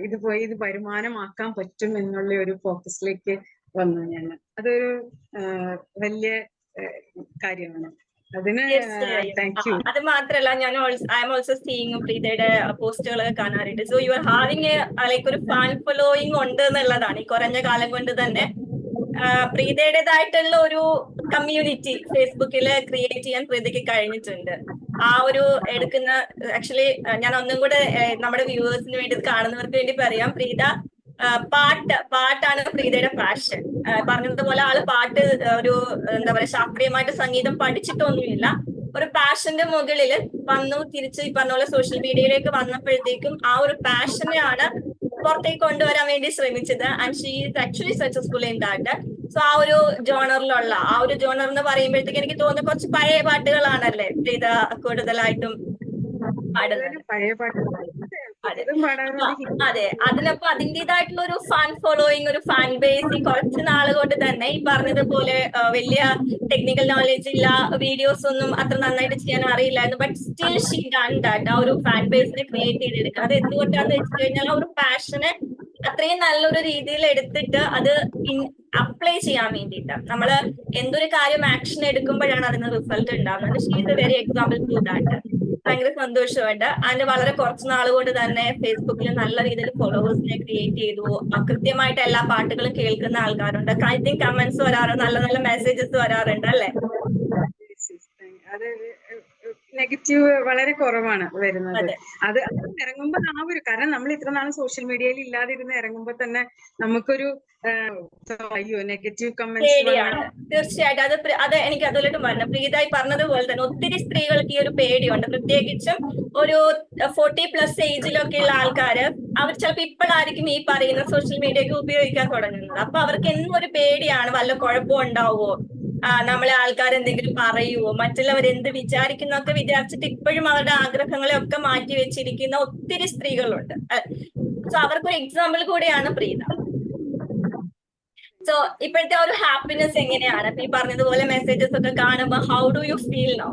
ഇത് വരുമാനമാക്കാൻ പറ്റും എന്നുള്ള ഒരു ഫോക്കസിലേക്ക് വന്നു ഞാൻ. അതൊരു വലിയ കാര്യമാണ്. അതിന് തീർച്ചയായും. Thank you. അത് മാത്രല്ല ഞാൻ ഐ എം ഓൾസോ സീയിങ് പ്രീതയുടെ പോസ്റ്റുകളൊക്കെ കാണാറുണ്ട്. So you are having like ഒരു ഫാൻ ഫോളോയിങ് ഉണ്ട് എന്നുള്ളതാണ് ഈ കുറഞ്ഞ കാലം കൊണ്ട് തന്നെ. പ്രീതയുടേതായിട്ടുള്ള ഒരു കമ്മ്യൂണിറ്റി ഫേസ്ബുക്കിൽ ക്രിയേറ്റ് ചെയ്യാൻ പ്രീതയ്ക്ക് കഴിഞ്ഞിട്ടുണ്ട്. ആ ഒരു എടുക്കുന്ന ആക്ച്വലി ഞാൻ ഒന്നും കൂടെ നമ്മുടെ വ്യൂവേഴ്സിന് വേണ്ടി കാണുന്നവർക്ക് വേണ്ടി പറയാം. പ്രീത പാട്ടാണ് പ്രീതയുടെ പാഷൻ. പറഞ്ഞതുപോലെ ആള് പാട്ട് ഒരു എന്താ പറയാ ശാസ്ത്രീയമായിട്ട് സംഗീതം പഠിച്ചിട്ടൊന്നുമില്ല. ഒരു പാഷന്റെ മുകളിൽ വന്നു തിരിച്ച് ഈ പറഞ്ഞ പോലെ സോഷ്യൽ മീഡിയയിലേക്ക് വന്നപ്പോഴത്തേക്കും ആ ഒരു പാഷനെയാണ് പുറത്തേക്ക് കൊണ്ടുവരാൻ വേണ്ടി ശ്രമിച്ചത്. And she is actually successful in that. So ആ ഒരു ജോണറിലുള്ള ആ ഒരു ജോണർ എന്ന് പറയുമ്പോഴത്തേക്ക് എനിക്ക് തോന്നുന്നു കുറച്ച് പഴയ പാട്ടുകളാണല്ലേ പ്രീത കൂടുതലായിട്ടും പാടുന്നത്. പഴയ പാട്ട് അതെ പാടാറുണ്ട്. അതെ, അതിനൊപ്പം അതിൻ്റെതായിട്ടുള്ള ഒരു ഫാൻ ഫോളോയിങ്, ഒരു ഫാൻ ബേസ് ഈ കുറച്ച് നാള് കൊണ്ട് തന്നെ ഈ പറഞ്ഞതുപോലെ വലിയ ടെക്നിക്കൽ നോളജ് ഇല്ല, വീഡിയോസ് ഒന്നും അത്ര നന്നായിട്ട് ചെയ്യാൻ അറിയില്ലായിരുന്നു. But still she done that. ആ ഒരു ഫാൻ ബേസിനെ ക്രിയേറ്റ് ചെയ്തെടുക്കുക. അത് എന്തുകൊണ്ടാന്ന് വെച്ച് കഴിഞ്ഞാൽ ആ ഒരു പാഷനെ അത്രയും നല്ലൊരു രീതിയിൽ എടുത്തിട്ട് അത് അപ്ലൈ ചെയ്യാൻ വേണ്ടിയിട്ട് നമ്മള് എന്തൊരു കാര്യം ആക്ഷൻ എടുക്കുമ്പോഴാണ് അതിന് റിസൾട്ട് ഉണ്ടാകുന്നത്. She is a very example to that. ഭയങ്കര സന്തോഷമുണ്ട്. അതിന് വളരെ കുറച്ച് നാൾ കൊണ്ട് തന്നെ ഫേസ്ബുക്കിൽ നല്ല രീതിയിൽ ഫോളോവേഴ്സിനെ ക്രിയേറ്റ് ചെയ്തു. കൃത്യമായിട്ട് എല്ലാ പാട്ടുകളും കേൾക്കുന്ന ആൾക്കാരുണ്ട്. ഐ തിങ്ക് കമന്റ്സ് വരാറുണ്ട്, നല്ല നല്ല മെസ്സേജസ് വരാറുണ്ട് അല്ലെ? അത് നെഗറ്റീവ് വളരെ കുറവാണ് വരുന്നത്. അത് ഇറങ്ങുമ്പോ കാരണം നമ്മൾ ഇത്ര നാളും സോഷ്യൽ മീഡിയയിൽ ഇല്ലാതിരുന്ന് ഇറങ്ങുമ്പോ തന്നെ നമുക്കൊരു അയ്യോ നെഗറ്റീവ് കമന്റ്സ് പേടിയാണ്. തീർച്ചയായിട്ടും അത് എനിക്ക് അതിലോട്ടും പറഞ്ഞു. പ്രീതായി പറഞ്ഞതുപോലെ തന്നെ ഒത്തിരി സ്ത്രീകൾക്ക് ഈ ഒരു പേടിയുണ്ട്. പ്രത്യേകിച്ചും ഒരു 40+ ഏജിലൊക്കെ ഉള്ള ആൾക്കാര് അവർ ചിലപ്പോൾ ഇപ്പോഴായിരിക്കും ഈ പറയുന്ന സോഷ്യൽ മീഡിയ ഒക്കെ ഉപയോഗിക്കാൻ തുടങ്ങുന്നത്. അപ്പൊ അവർക്ക് എന്നും ഒരു പേടിയാണ്, വല്ല കുഴപ്പം ഉണ്ടാവുമോ, നമ്മളെ ആൾക്കാർ എന്തെങ്കിലും പറയുമോ, മറ്റുള്ളവർ എന്ത് വിചാരിക്കുന്നൊക്കെ വിചാരിച്ചിട്ട് ഇപ്പോഴും അവരുടെ ആഗ്രഹങ്ങളെ ഒക്കെ മാറ്റി വെച്ചിരിക്കുന്ന ഒത്തിരി സ്ത്രീകളുണ്ട്. സോ അവർക്കൊരു എക്സാമ്പിൾ കൂടെയാണ് പ്രീത. സോ ഇപ്പോഴത്തെ ഒരു ഹാപ്പിനെസ് എങ്ങനെയാണ്? ഈ പറഞ്ഞതുപോലെ മെസ്സേജസ് ഒക്കെ കാണുമ്പോൾ how do you feel now?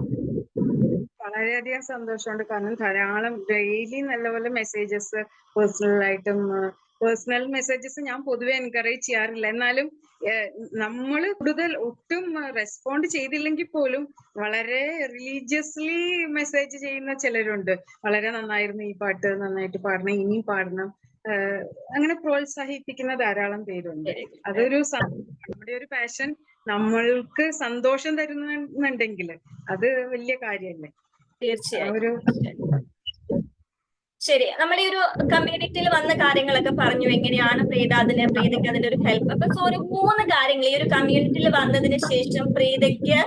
വളരെയധികം സന്തോഷമുണ്ട്. കാരണം ധാരാളം ഡെയിലി നല്ലപോലെ മെസ്സേജസ് പേഴ്സണൽ മെസ്സേജസ് ഞാൻ പൊതുവെ എൻകറേജ് ചെയ്യാറില്ല. എന്നാലും നമ്മൾ കൂടുതൽ ഒട്ടും റെസ്പോണ്ട് ചെയ്തില്ലെങ്കിൽ പോലും വളരെ റിലീജിയസ്ലി മെസ്സേജ് ചെയ്യുന്ന ചിലരുണ്ട്. വളരെ നന്നായിരുന്നു ഈ പാട്ട്, നന്നായിട്ട് പാടണം, ഇനിയും പാടണം, അങ്ങനെ പ്രോത്സാഹിപ്പിക്കുന്ന ധാരാളം പേരുണ്ട്. അതൊരു നമ്മുടെ ഒരു പാഷൻ നമ്മൾക്ക് സന്തോഷം തരുന്നുണ്ടെങ്കിൽ അത് വലിയ കാര്യമല്ലേ. തീർച്ചയായും. ശരി, നമ്മുടെ ഈ ഒരു കമ്മ്യൂണിറ്റിയിൽ വന്ന കാര്യങ്ങളൊക്കെ പറഞ്ഞു. എങ്ങനെയാണ് പ്രീതയ്ക്ക് അതിന്റെ ഒരു ഹെൽപ്പ്. അപ്പൊ സോ ഒരു 3 കാര്യങ്ങൾ ഈ ഒരു കമ്മ്യൂണിറ്റിയിൽ വന്നതിന് ശേഷം പ്രീതയുടെ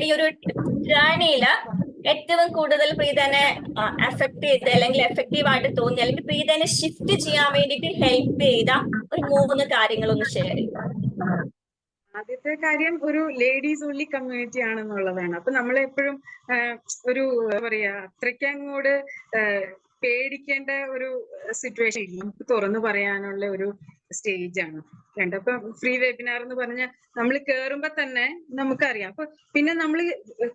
ഈ ഒരു ജേണിയില് ഏറ്റവും കൂടുതൽ പ്രീതനെ അഫക്ട് ചെയ്ത് അല്ലെങ്കിൽ എഫക്റ്റീവായിട്ട് തോന്നി അല്ലെങ്കിൽ പ്രീതനെ ഷിഫ്റ്റ് ചെയ്യാൻ വേണ്ടിയിട്ട് ഹെൽപ്പ് ചെയ്ത ഒരു 3 കാര്യങ്ങളൊന്ന് ഷെയർ ചെയ്യും. ആദ്യത്തെ കാര്യം ഒരു ലേഡീസ് ഓൺലി കമ്മ്യൂണിറ്റി ആണെന്നുള്ളതാണ്. അപ്പൊ നമ്മളെപ്പോഴും ഒരു എന്താ പറയാ അത്രയ്ക്ക് അങ്ങോട്ട് പേടിക്കേണ്ട ഒരു സിറ്റുവേഷൻ ഇല്ല. നമുക്ക് തുറന്നു പറയാനുള്ള ഒരു സ്റ്റേജ് ആണ്. അപ്പൊ ഫ്രീ വെബിനാർ എന്ന് പറഞ്ഞാൽ നമ്മൾ കേറുമ്പോ തന്നെ നമുക്കറിയാം. അപ്പൊ പിന്നെ നമ്മൾ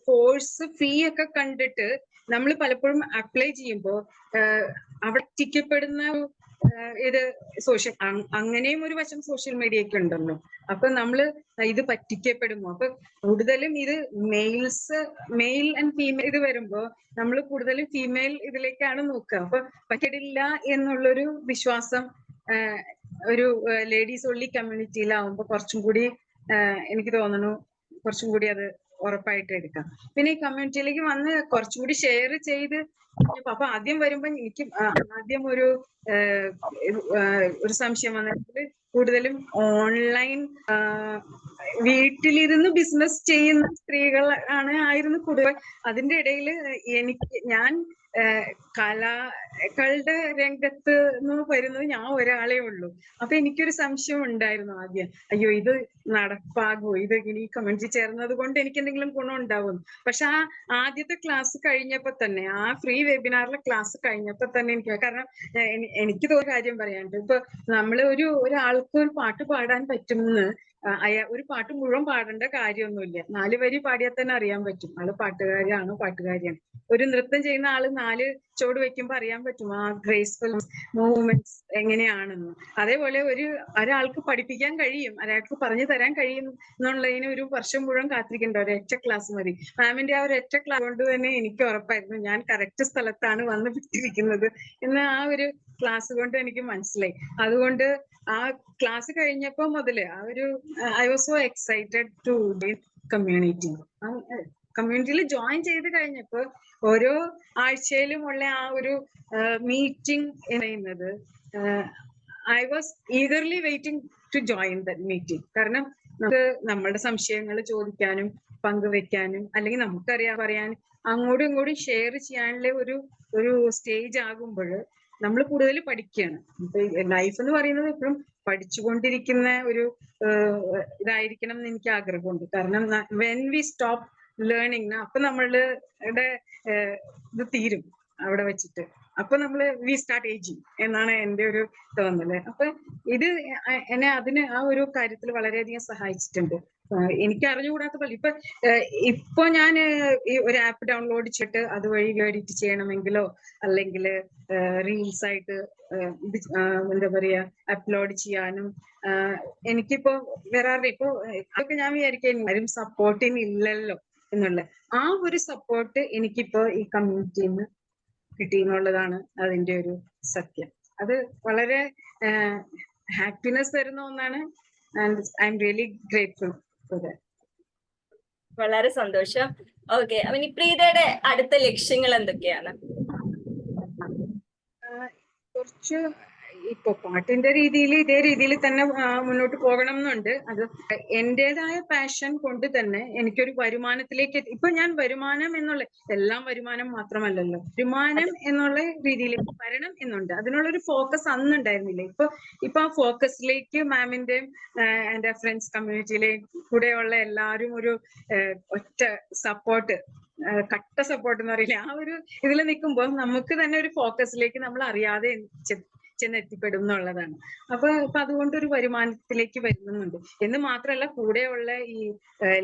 കോഴ്സ് ഫീ ഒക്കെ കണ്ടിട്ട് നമ്മൾ പലപ്പോഴും അപ്ലൈ ചെയ്യുമ്പോൾ അവിടെ എത്തിക്കപ്പെടുന്ന ഇത് അങ്ങനെയും ഒരു വശം സോഷ്യൽ മീഡിയക്ക് ഉണ്ടല്ലോ. അപ്പൊ നമ്മള് ഇത് പറ്റിക്കപ്പെടുമോ? അപ്പൊ കൂടുതലും ഇത് മെയിൽ ആൻഡ് ഫീമെയിൽ ഇത് വരുമ്പോ നമ്മൾ കൂടുതലും ഫീമെയിൽ ഇതിലേക്കാണ് നോക്കുക. അപ്പൊ പറ്റില്ല എന്നുള്ളൊരു വിശ്വാസം ഒരു ലേഡീസ് ഓൺലി കമ്മ്യൂണിറ്റിയിലാവുമ്പോ കുറച്ചും കൂടി എനിക്ക് തോന്നുന്നു കുറച്ചും കൂടി അത് ഉറപ്പായിട്ട് എടുക്കാം. പിന്നെ ഈ കമ്മ്യൂണിറ്റിയിലേക്ക് വന്ന് കുറച്ചും കൂടി ഷെയർ ചെയ്ത് അപ്പൊ ആദ്യം വരുമ്പോ എനിക്ക് ആദ്യം ഒരു സംശയം വന്നിട്ട് കൂടുതലും ഓൺലൈൻ വീട്ടിലിരുന്ന് ബിസിനസ് ചെയ്യുന്ന ആയിരുന്നു കൂടുതൽ. അതിന്റെ ഇടയിൽ ഞാൻ കലകളുടെ രംഗത്ത് വരുന്നത് ഞാൻ ഒരാളേ ഉള്ളൂ. അപ്പൊ എനിക്കൊരു സംശയം ഉണ്ടായിരുന്നു ആദ്യം, അയ്യോ ഇത് നടപ്പാകുമോ, ഇത് ഇനി കമ്മ്യൂണിറ്റി ചേർന്നത് കൊണ്ട് എനിക്ക് എന്തെങ്കിലും ഗുണം ഉണ്ടാവും. പക്ഷെ ആ ആദ്യത്തെ ക്ലാസ് കഴിഞ്ഞപ്പോ തന്നെ, ആ ഫ്രീ വെബിനാറിലെ ക്ലാസ് കഴിഞ്ഞപ്പോ തന്നെ കാരണം എനിക്ക് തോന്നിയ കാര്യം പറയാനുണ്ട്. ഇപ്പൊ നമ്മള് ഒരാൾക്ക് ഒരു പാട്ട് പാടാൻ പറ്റുമെന്ന് ഒരു പാട്ട് മുഴുവൻ പാടേണ്ട കാര്യമൊന്നുമില്ല. 4 വരി പാടിയാൽ തന്നെ അറിയാൻ പറ്റും ആള് പാട്ടുകാരിയാണോ പാട്ടുകാരിയാണ്. ഒരു നൃത്തം ചെയ്യുന്ന ആള് 4 ചുവട് വെക്കുമ്പോ അറിയാൻ പറ്റും ആ ഗ്രേസ്ഫുൾ മൂവ്മെന്റ്സ് എങ്ങനെയാണെന്ന്. അതേപോലെ ഒരാൾക്ക് പഠിപ്പിക്കാൻ കഴിയും, ഒരാൾക്ക് പറഞ്ഞു തരാൻ കഴിയും എന്നുള്ളതിന് ഒരു വർഷം മുഴുവൻ കാത്തിരിക്കേണ്ട, ഒരൊറ്റ ക്ലാസ് മതി. മാമിന്റെ ആ ഒരൊറ്റ ക്ലാസ് കൊണ്ട് തന്നെ എനിക്ക് ഉറപ്പായിരുന്നു ഞാൻ കറക്റ്റ് സ്ഥലത്താണ് വന്ന് വിട്ടിരിക്കുന്നത് എന്ന് ആ ഒരു ക്ലാസ് കൊണ്ട് എനിക്ക് മനസ്സിലായി. അതുകൊണ്ട് ആ ക്ലാസ് കഴിഞ്ഞപ്പോ മുതല് I was so excited to be community. കമ്മ്യൂണിറ്റിയിൽ ജോയിൻ ചെയ്ത് കഴിഞ്ഞപ്പോ ഓരോ ആഴ്ചയിലും ഉള്ള ആ ഒരു മീറ്റിംഗ് ചെയ്യുന്നത്, I was eagerly waiting to join the meeting. കാരണം നമുക്ക് നമ്മളുടെ സംശയങ്ങൾ ചോദിക്കാനും പങ്കുവെക്കാനും അല്ലെങ്കിൽ പറയാനും അങ്ങോട്ടും ഇങ്ങോട്ടും ഷെയർ ചെയ്യാനുള്ള ഒരു സ്റ്റേജ് ആകുമ്പോൾ നമ്മൾ കൂടുതൽ പഠിക്കുകയാണ്. ഇപ്പൊ ലൈഫ് എന്ന് പറയുന്നത് എപ്പോഴും പഠിച്ചുകൊണ്ടിരിക്കുന്ന ഒരു ഇതായിരിക്കണം എന്ന് എനിക്ക് ആഗ്രഹമുണ്ട്. കാരണം വെൻ വി സ്റ്റോപ്പ് ലേണിംഗ് അപ്പൊ നമ്മളുടെ ഇത് തീരും അവിടെ വെച്ചിട്ട്. അപ്പൊ വി സ്റ്റാർട്ട് ഏജിങ് എന്നാണ് എന്റെ ഒരു തോന്നല്. അപ്പൊ ഇത് എന്നെ അതിന് ആ ഒരു കാര്യത്തിൽ വളരെയധികം സഹായിച്ചിട്ടുണ്ട്. എനിക്ക് അറിഞ്ഞുകൂടാത്ത പോലെ ഇപ്പൊ ഞാൻ ഒരു ആപ്പ് ഡൗൺലോഡ് ചെയ്തിട്ട് അതുവഴി എഡിറ്റ് ചെയ്യണമെങ്കിലോ അല്ലെങ്കിൽ റീൽസ് ആയിട്ട് എന്താ പറയാ അപ്ലോഡ് ചെയ്യാനും എനിക്കിപ്പോ ഇപ്പൊ അതൊക്കെ ഞാൻ വിചാരിക്കും ആരും സപ്പോർട്ടിന് ഇല്ലല്ലോ എന്നുള്ള ആ ഒരു സപ്പോർട്ട് എനിക്കിപ്പോ ഈ കമ്മ്യൂണിറ്റിയിൽ നിന്ന് കിട്ടി എന്നുള്ളതാണ് അതിന്റെ ഒരു സത്യം. അത് വളരെ ഹാപ്പിനെസ് തരുന്ന ഒന്നാണ്. And I am really grateful for that. വളരെ സന്തോഷം. ഓക്കെ, അപ്പൊ ഇനി പ്രീതയുടെ അടുത്ത ലക്ഷ്യങ്ങൾ എന്തൊക്കെയാണ്? കുറച്ച് ഇപ്പൊ പാട്ടിന്റെ രീതിയിൽ ഇതേ രീതിയിൽ തന്നെ മുന്നോട്ട് പോകണം എന്നുണ്ട്. അത് എന്റേതായ പാഷൻ കൊണ്ട് തന്നെ എനിക്കൊരു വരുമാനത്തിലേക്ക് ഇപ്പൊ ഞാൻ വരുമാനം എന്നുള്ള എല്ലാം വരുമാനം മാത്രമല്ലല്ലോ, വരുമാനം എന്നുള്ള രീതിയിലേക്ക് വരണം എന്നുണ്ട്. അതിനുള്ളൊരു ഫോക്കസ് അന്നുണ്ടായിരുന്നില്ല. ഇപ്പൊ ആ ഫോക്കസിലേക്ക് മാമിന്റെയും എന്റെ ഫ്രണ്ട്സ് കമ്മ്യൂണിറ്റിയിലെ കൂടെയുള്ള എല്ലാവരും ഒരു ഒറ്റ സപ്പോർട്ട്, കട്ട സപ്പോർട്ട് എന്ന് പറയില്ല, ആ ഒരു ഇതിൽ നിൽക്കുമ്പോൾ നമുക്ക് തന്നെ ഒരു ഫോക്കസിലേക്ക് നമ്മൾ അറിയാതെ ചെന്നെത്തിപ്പെടും എന്നുള്ളതാണ്. അപ്പൊ അതുകൊണ്ട് ഒരു വരുമാനത്തിലേക്ക് വരുന്നുണ്ട് എന്ന് മാത്രമല്ല, കൂടെയുള്ള ഈ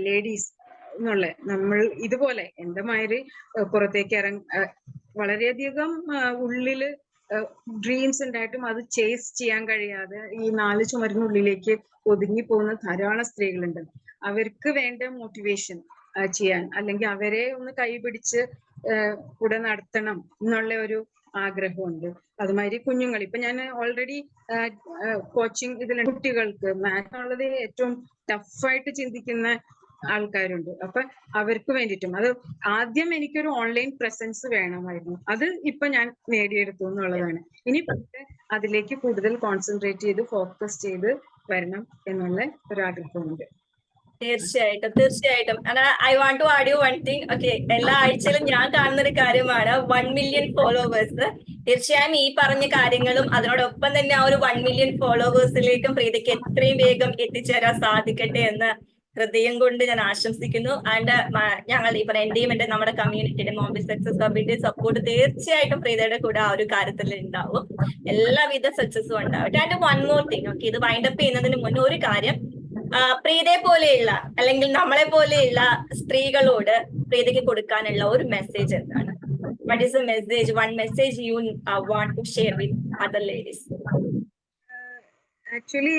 ലേഡീസ് എന്നുള്ള നമ്മൾ ഇതുപോലെ എന്റെ മാതിരി പുറത്തേക്ക് വളരെയധികം ഉള്ളില് ഡ്രീംസ് ഉണ്ടായിട്ടും അത് ചേസ് ചെയ്യാൻ കഴിയാതെ ഈ 4 ചുമരിനുള്ളിലേക്ക് ഒതുങ്ങി പോകുന്ന ധാരാളം സ്ത്രീകളുണ്ട്. അവർക്ക് വേണ്ട മോട്ടിവേഷൻ ചെയ്യാൻ അല്ലെങ്കിൽ അവരെ ഒന്ന് കൈപിടിച്ച് കൂടെ നടത്തണം എന്നുള്ള ഒരു ആഗ്രഹമുണ്ട്. അതുമാതിരി കുഞ്ഞുങ്ങൾ ഇപ്പൊ ഞാൻ ഓൾറെഡി കോച്ചിങ് കുട്ടികൾക്ക് മാത്സ് ഉള്ളത് ഏറ്റവും ടഫായിട്ട് ചിന്തിക്കുന്ന ആൾക്കാരുണ്ട്. അപ്പൊ അവർക്ക് വേണ്ടിയിട്ടും അത് ആദ്യം എനിക്കൊരു ഓൺലൈൻ പ്രസൻസ് വേണമായിരുന്നു. അത് ഇപ്പൊ ഞാൻ നേടിയെടുത്തു എന്നുള്ളതാണ്. ഇനി അതിലേക്ക് കൂടുതൽ കോൺസെൻട്രേറ്റ് ചെയ്ത് ഫോക്കസ് ചെയ്ത് വരണം എന്നുള്ള ഒരു ആഗ്രഹമുണ്ട്. തീർച്ചയായിട്ടും. I want to add you one thing. Okay, എല്ലാ ആഴ്ചയിലും ഞാൻ കാണുന്ന ഒരു കാര്യമാണ് 1 മില്യൺ ഫോളോവേഴ്സ്. തീർച്ചയായും ഈ പറഞ്ഞ കാര്യങ്ങളും അതിനോടൊപ്പം തന്നെ ആ ഒരു 1 മില്യൺ ഫോളോവേഴ്സിലേക്കും പ്രീതിക്ക് എത്രയും വേഗം എത്തിച്ചേരാൻ സാധിക്കട്ടെ എന്ന് ഹൃദയം കൊണ്ട് ഞാൻ ആശംസിക്കുന്നു. ആൻഡ് ഞങ്ങൾ ഈ എന്റെയും നമ്മുടെ കമ്മ്യൂണിറ്റിയുടെ മോം ബി സക്സസ് ഹബിന്റെ സപ്പോർട്ട് തീർച്ചയായിട്ടും പ്രീതയുടെ കൂടെ ആ ഒരു കാര്യത്തിൽ ഉണ്ടാവും. എല്ലാവിധ സക്സസും ഉണ്ടാവട്ടെ. And one more thing. Okay, ഇത് വൈൻഡപ്പ് ചെയ്യുന്നതിന് മുന്നേ ഒരു കാര്യം, പ്രീതയെ പോലെയുള്ള അല്ലെങ്കിൽ നമ്മളെ പോലെയുള്ള സ്ത്രീകളോട് പ്രീതയ്ക്ക് കൊടുക്കാനുള്ള ഒരു മെസ്സേജ് എന്താണ്? What is the message, one message you want to share with other ladies? Actually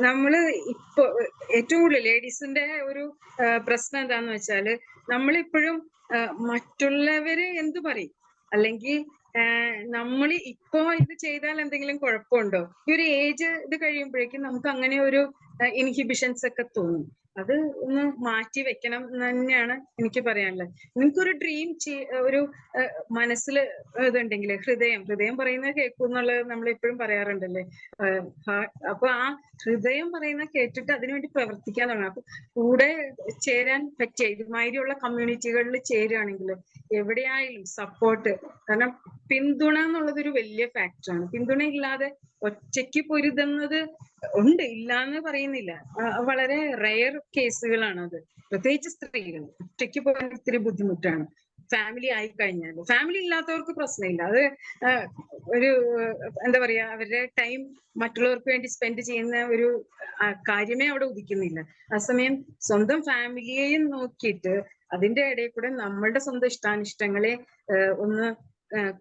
നമ്മള് ഇപ്പൊ ഏറ്റവും കൂടുതൽ ലേഡീസിന്റെ ഒരു പ്രശ്നം എന്താന്ന് വെച്ചാല് നമ്മളിപ്പോഴും മറ്റുള്ളവര് എന്ത് പറയും അല്ലെങ്കിൽ നമ്മൾ ഇപ്പോ ഇത് ചെയ്താൽ എന്തെങ്കിലും കുഴപ്പമുണ്ടോ, ഈ ഒരു ഏജ് ഇത് കഴിയുമ്പോഴേക്കും നമുക്ക് അങ്ങനെ ഒരു ഇൻഹിബിഷൻസ് ഒക്കെ തോന്നും. അത് ഒന്ന് മാറ്റി വെക്കണം എന്ന് തന്നെയാണ് എനിക്ക് പറയാനുള്ളത്. നിങ്ങൾക്കൊരു ഡ്രീം ഒരു മനസ്സിൽ ഇതുണ്ടെങ്കിൽ ഹൃദയം പറയുന്നത് കേൾക്കും എന്നുള്ളത് നമ്മൾ എപ്പോഴും പറയാറുണ്ടല്ലേ. അപ്പൊ ആ ഹൃദയം പറയുന്ന കേട്ടിട്ട് അതിനുവേണ്ടി പ്രവർത്തിക്കാൻ തുടങ്ങണം. അപ്പൊ കൂടെ ചേരാൻ പറ്റിയ ഇതുമാതിരിയുള്ള കമ്മ്യൂണിറ്റികളിൽ ചേരുകയാണെങ്കിൽ എവിടെയായാലും സപ്പോർട്ട്, കാരണം പിന്തുണ എന്നുള്ളതൊരു വലിയ ഫാക്ടറാണ്. പിന്തുണ ഇല്ലാതെ ഒറ്റയ്ക്ക് പൊരുതുന്നത് ഉണ്ട്, ഇല്ല എന്ന് പറയുന്നില്ല, വളരെ റെയർ കേസുകളാണ് അത്. പ്രത്യേകിച്ച് സ്ത്രീകൾ ഒറ്റയ്ക്ക് പോകാൻ ഇത്തിരി ബുദ്ധിമുട്ടാണ്. ഫാമിലി ആയി കഴിഞ്ഞാൽ. ഫാമിലി ഇല്ലാത്തവർക്ക് പ്രശ്നമില്ല. അത് ഒരു എന്താ പറയാ, അവരുടെ ടൈം മറ്റുള്ളവർക്ക് വേണ്ടി സ്പെൻഡ് ചെയ്യുന്ന ഒരു കാര്യമേ അവിടെ ഉദിക്കുന്നില്ല. അസമയം സ്വന്തം ഫാമിലിയെയും നോക്കിയിട്ട് അതിന്റെ ഇടയിൽ കൂടെ നമ്മളുടെ സ്വന്തം ഇഷ്ടാനിഷ്ടങ്ങളെ ഒന്ന്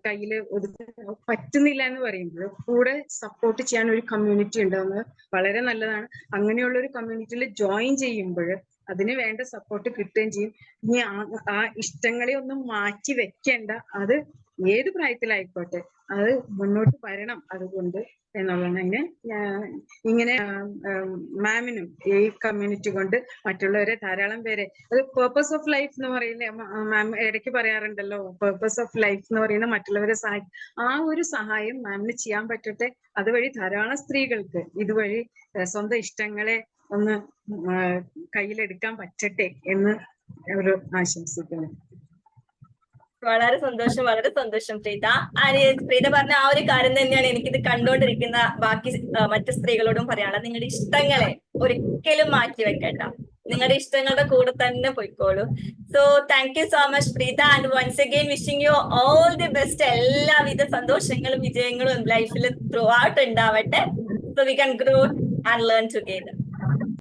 കയ്യിൽ ഒതുക്കാൻ പറ്റുന്നില്ല എന്ന് പറയുമ്പോൾ കൂടെ സപ്പോർട്ട് ചെയ്യാൻ ഒരു കമ്മ്യൂണിറ്റി ഉണ്ടാവുന്നത് വളരെ നല്ലതാണ്. അങ്ങനെയുള്ള ഒരു കമ്മ്യൂണിറ്റിയിൽ ജോയിൻ ചെയ്യുമ്പോൾ അതിന് വേണ്ട സപ്പോർട്ട് കിട്ടുകയും ചെയ്യും. ഇനി ആ ഇഷ്ടങ്ങളെ ഒന്നും മാറ്റി വെക്കേണ്ട, അത് ഏത് പ്രായത്തിലായിക്കോട്ടെ അത് മുന്നോട്ട് വരണം. അതുകൊണ്ട് എന്നുള്ളതാണ് ഇങ്ങനെ മാമിനും ഈ കമ്മ്യൂണിറ്റി കൊണ്ട് മറ്റുള്ളവരെ ധാരാളം പേരെ, അത് പേർപ്പസ് ഓഫ് ലൈഫ് എന്ന് പറയുന്ന മാം ഇടയ്ക്ക് പറയാറുണ്ടല്ലോ, പേർപ്പസ് ഓഫ് ലൈഫ് എന്ന് പറയുന്ന മറ്റുള്ളവരെ സഹായിക്കും. ആ ഒരു സഹായം മാമിന് ചെയ്യാൻ പറ്റട്ടെ. അതുവഴി ധാരാളം സ്ത്രീകൾക്ക് ഇതുവഴി സ്വന്തം ഇഷ്ടങ്ങളെ ഒന്ന് കയ്യിലെടുക്കാൻ പറ്റട്ടെ എന്ന് ഒരു ആശംസിക്കുന്നു. വളരെ സന്തോഷം, വളരെ സന്തോഷം പ്രീത. പ്രീത പറഞ്ഞ ആ ഒരു കാര്യം തന്നെയാണ് എനിക്കിത് കണ്ടുകൊണ്ടിരിക്കുന്ന ബാക്കി മറ്റു സ്ത്രീകളോടും പറയാനുള്ളത്. നിങ്ങളുടെ ഇഷ്ടങ്ങളെ ഒരിക്കലും മാറ്റി വെക്കണ്ട, നിങ്ങളുടെ ഇഷ്ടങ്ങളുടെ കൂടെ തന്നെ പോയിക്കോളൂ. So thank you so much Preetha, and once again wishing you all the best. എല്ലാവിധ സന്തോഷങ്ങളും വിജയങ്ങളും ലൈഫിൽ ത്രൂ ഔട്ട് ഉണ്ടാവട്ടെ. So we can grow and learn together.